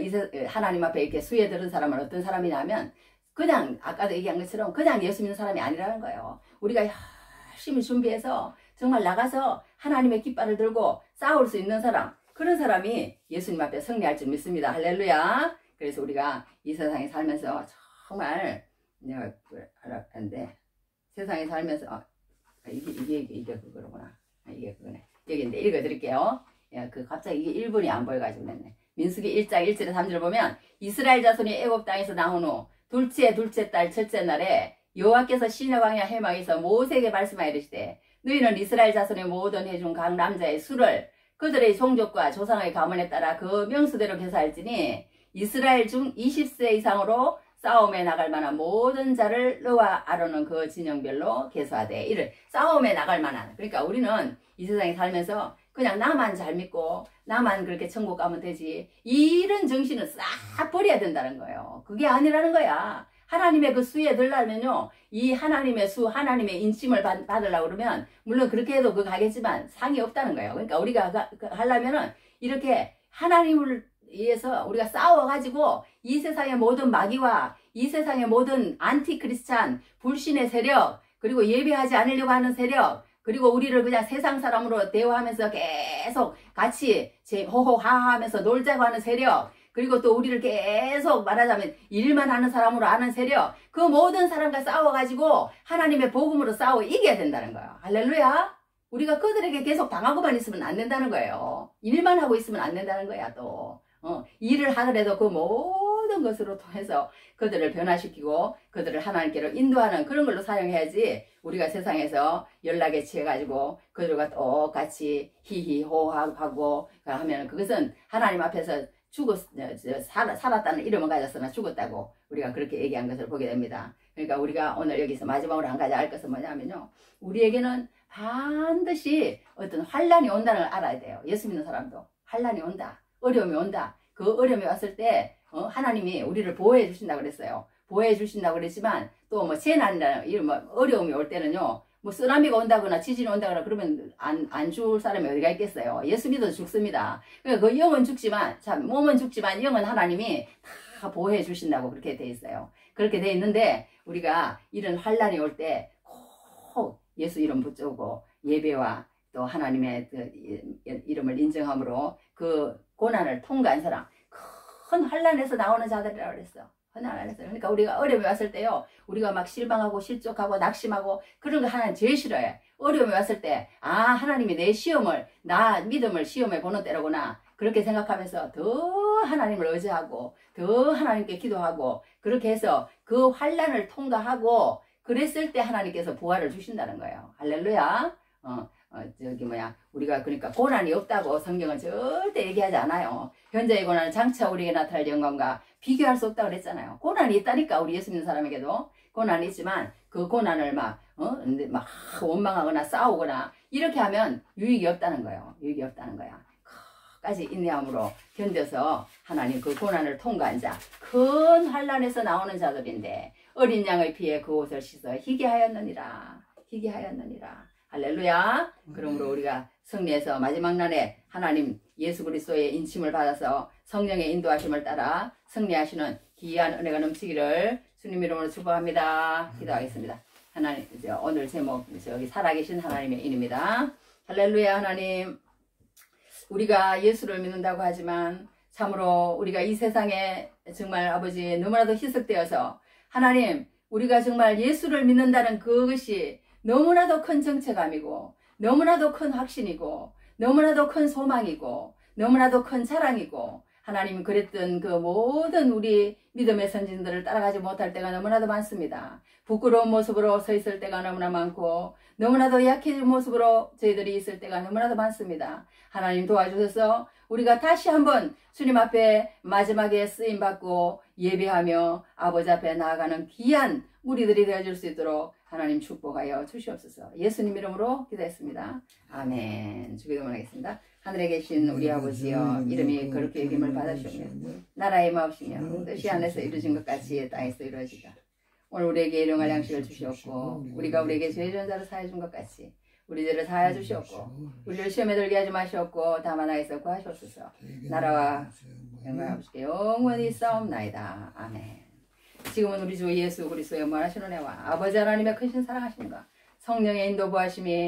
하나님 앞에 이렇게 수에 들은 사람은 어떤 사람이냐면 그냥 아까도 얘기한 것처럼 그냥 예수 믿는 사람이 아니라는 거예요. 우리가 열심히 준비해서 정말 나가서 하나님의 깃발을 들고 싸울 수 있는 사람, 그런 사람이 예수님 앞에 승리할 줄 믿습니다. 할렐루야. 그래서 우리가 이 세상에 살면서 정말 내가 알았는데 세상에 살면서 이게 그거구나. 이게 그거네. 여기 이제 읽어드릴게요. 갑자기 이게 1분이 안 보여가지고 냈네. 민수기 1장 1절에 3절을 보면 이스라엘 자손이 애굽 땅에서 나온 후 둘째 달 첫째 날에 여호와께서 시내 광야 해막에서 모세에게 말씀하여 이르시되 너희는 이스라엘 자손의 모든 해중 각 남자의 수를 그들의 종족과 조상의 가문에 따라 그 명수대로 계산할지니 이스라엘 중 20세 이상으로 싸움에 나갈 만한 모든 자를 너와 아론은 그 진영별로 계수하되. 이를 싸움에 나갈 만한, 그러니까 우리는 이 세상에 살면서 그냥 나만 잘 믿고 나만 그렇게 천국 가면 되지, 이런 정신을 싹 버려야 된다는 거예요. 그게 아니라는 거야. 하나님의 그 수에 들려면요, 이 하나님의 수, 하나님의 인침을 받으려고 그러면 물론 그렇게 해도 그거 가겠지만 상이 없다는 거예요. 그러니까 우리가 하려면은 이렇게 하나님을 위해서 우리가 싸워가지고 이 세상의 모든 마귀와 이 세상의 모든 안티크리스찬 불신의 세력, 그리고 예배하지 않으려고 하는 세력, 그리고 우리를 그냥 세상 사람으로 대화하면서 계속 같이 호호하하 하면서 놀자고 하는 세력, 그리고 또 우리를 계속 말하자면 일만 하는 사람으로 아는 세력, 그 모든 사람과 싸워가지고 하나님의 복음으로 싸워 이겨야 된다는 거예요. 할렐루야. 우리가 그들에게 계속 당하고만 있으면 안 된다는 거예요. 일만 하고 있으면 안 된다는 거야. 또 일을 하더라도 그 모든 것으로 통해서 그들을 변화시키고 그들을 하나님께로 인도하는 그런 걸로 사용해야지, 우리가 세상에서 연락에 취해가지고 그들과 똑같이 히히호하고 하면 그것은 하나님 앞에서 살았다는 이름을 가졌으나 죽었다고 우리가 그렇게 얘기한 것을 보게 됩니다. 그러니까 우리가 오늘 여기서 마지막으로 한 가지 알 것은 뭐냐면요, 우리에게는 반드시 어떤 환난이 온다는 걸 알아야 돼요. 예수 믿는 사람도 환난이 온다, 어려움이 온다. 그 어려움이 왔을 때 하나님이 우리를 보호해 주신다고 그랬어요. 보호해 주신다고 그랬지만 또 뭐 재난이나 이런 뭐 어려움이 올 때는요. 뭐 쓰나미가 온다거나 지진이 온다거나 그러면 안 죽을 사람이 어디가 있겠어요. 예수 믿어도 죽습니다. 그러니까 그 영은 죽지만 참 몸은 죽지만 영은 하나님이 다 보호해 주신다고 그렇게 돼 있어요. 그렇게 돼 있는데 우리가 이런 환란이 올 때 꼭 예수 이름 붙들고 예배와 또 하나님의 그 이름을 인정함으로 그 고난을 통과한 사람 큰 환란에서 나오는 자들이라고 그랬어. 환란에서. 그러니까 우리가 어려움이 왔을 때요. 우리가 막 실망하고 실족하고 낙심하고 그런 거 하나님 제일 싫어해. 어려움이 왔을 때 하나님이 내 시험을 나 믿음을 시험에 보는 때로구나. 그렇게 생각하면서 더 하나님을 의지하고 더 하나님께 기도하고 그렇게 해서 그 환란을 통과하고 그랬을 때 하나님께서 부활을 주신다는 거예요. 할렐루야. 우리가 그러니까 고난이 없다고 성경은 절대 얘기하지 않아요. 현재의 고난은 장차 우리에게 나타날 영광과 비교할 수 없다고 그랬잖아요. 고난이 있다니까 우리 예수 믿는 사람에게도 고난이 있지만 그 고난을 막 원망하거나 싸우거나 이렇게 하면 유익이 없다는 거예요. 유익이 없다는 거야. 까지 인내함으로 견뎌서 하나님 그 고난을 통과한 자, 큰 환란에서 나오는 자들인데 어린 양의 피에 그 옷을 씻어 희게 하였느니라. 희게 하였느니라. 할렐루야. 그러므로 우리가 승리해서 마지막 날에 하나님 예수 그리스도의 인침을 받아서 성령의 인도하심을 따라 승리하시는 귀한 은혜가 넘치기를 주님 이름으로 축복합니다. 기도하겠습니다. 하나님, 오늘 제목 여기 살아계신 하나님의 인입니다. 할렐루야. 하나님, 우리가 예수를 믿는다고 하지만 참으로 우리가 이 세상에 정말 아버지 너무나도 희석되어서 하나님 우리가 정말 예수를 믿는다는 그것이 너무나도 큰 정체감이고 너무나도 큰 확신이고 너무나도 큰 소망이고 너무나도 큰 자랑이고 하나님 그랬던 그 모든 우리 믿음의 선진들을 따라가지 못할 때가 너무나도 많습니다. 부끄러운 모습으로 서 있을 때가 너무나 많고 너무나도 약해진 모습으로 저희들이 있을 때가 너무나도 많습니다. 하나님 도와주셔서 우리가 다시 한번 주님 앞에 마지막에 쓰임받고 예배하며 아버지 앞에 나아가는 귀한 우리들이 되어줄 수 있도록 하나님 축복하여 주시옵소서. 예수님 이름으로 기도했습니다. 아멘. 주기도문 하겠습니다. 하늘에 계신 우리 아버지여 이름이 거룩히 여김을 받으시오며 나라의 마옵시며 뜻이 하늘에서 이루어진 것 같이 땅에서 이루어지다. 오늘 우리에게 일용할 양식을 주시옵고 우리가 우리에게 죄 지은 자를 사해 준 것 같이 우리 죄를 사하여 주시옵고 우리를 시험에 들게 하지 마시옵고 다만 하에서 구하시옵소서. 나라와 영광 아버지께 영원히 싸움나이다. 아멘. 지금은 우리 주 예수 그리스도의 무한하신 은혜와 아버지 하나님의 크신 사랑하심과 성령의 인도 보하심이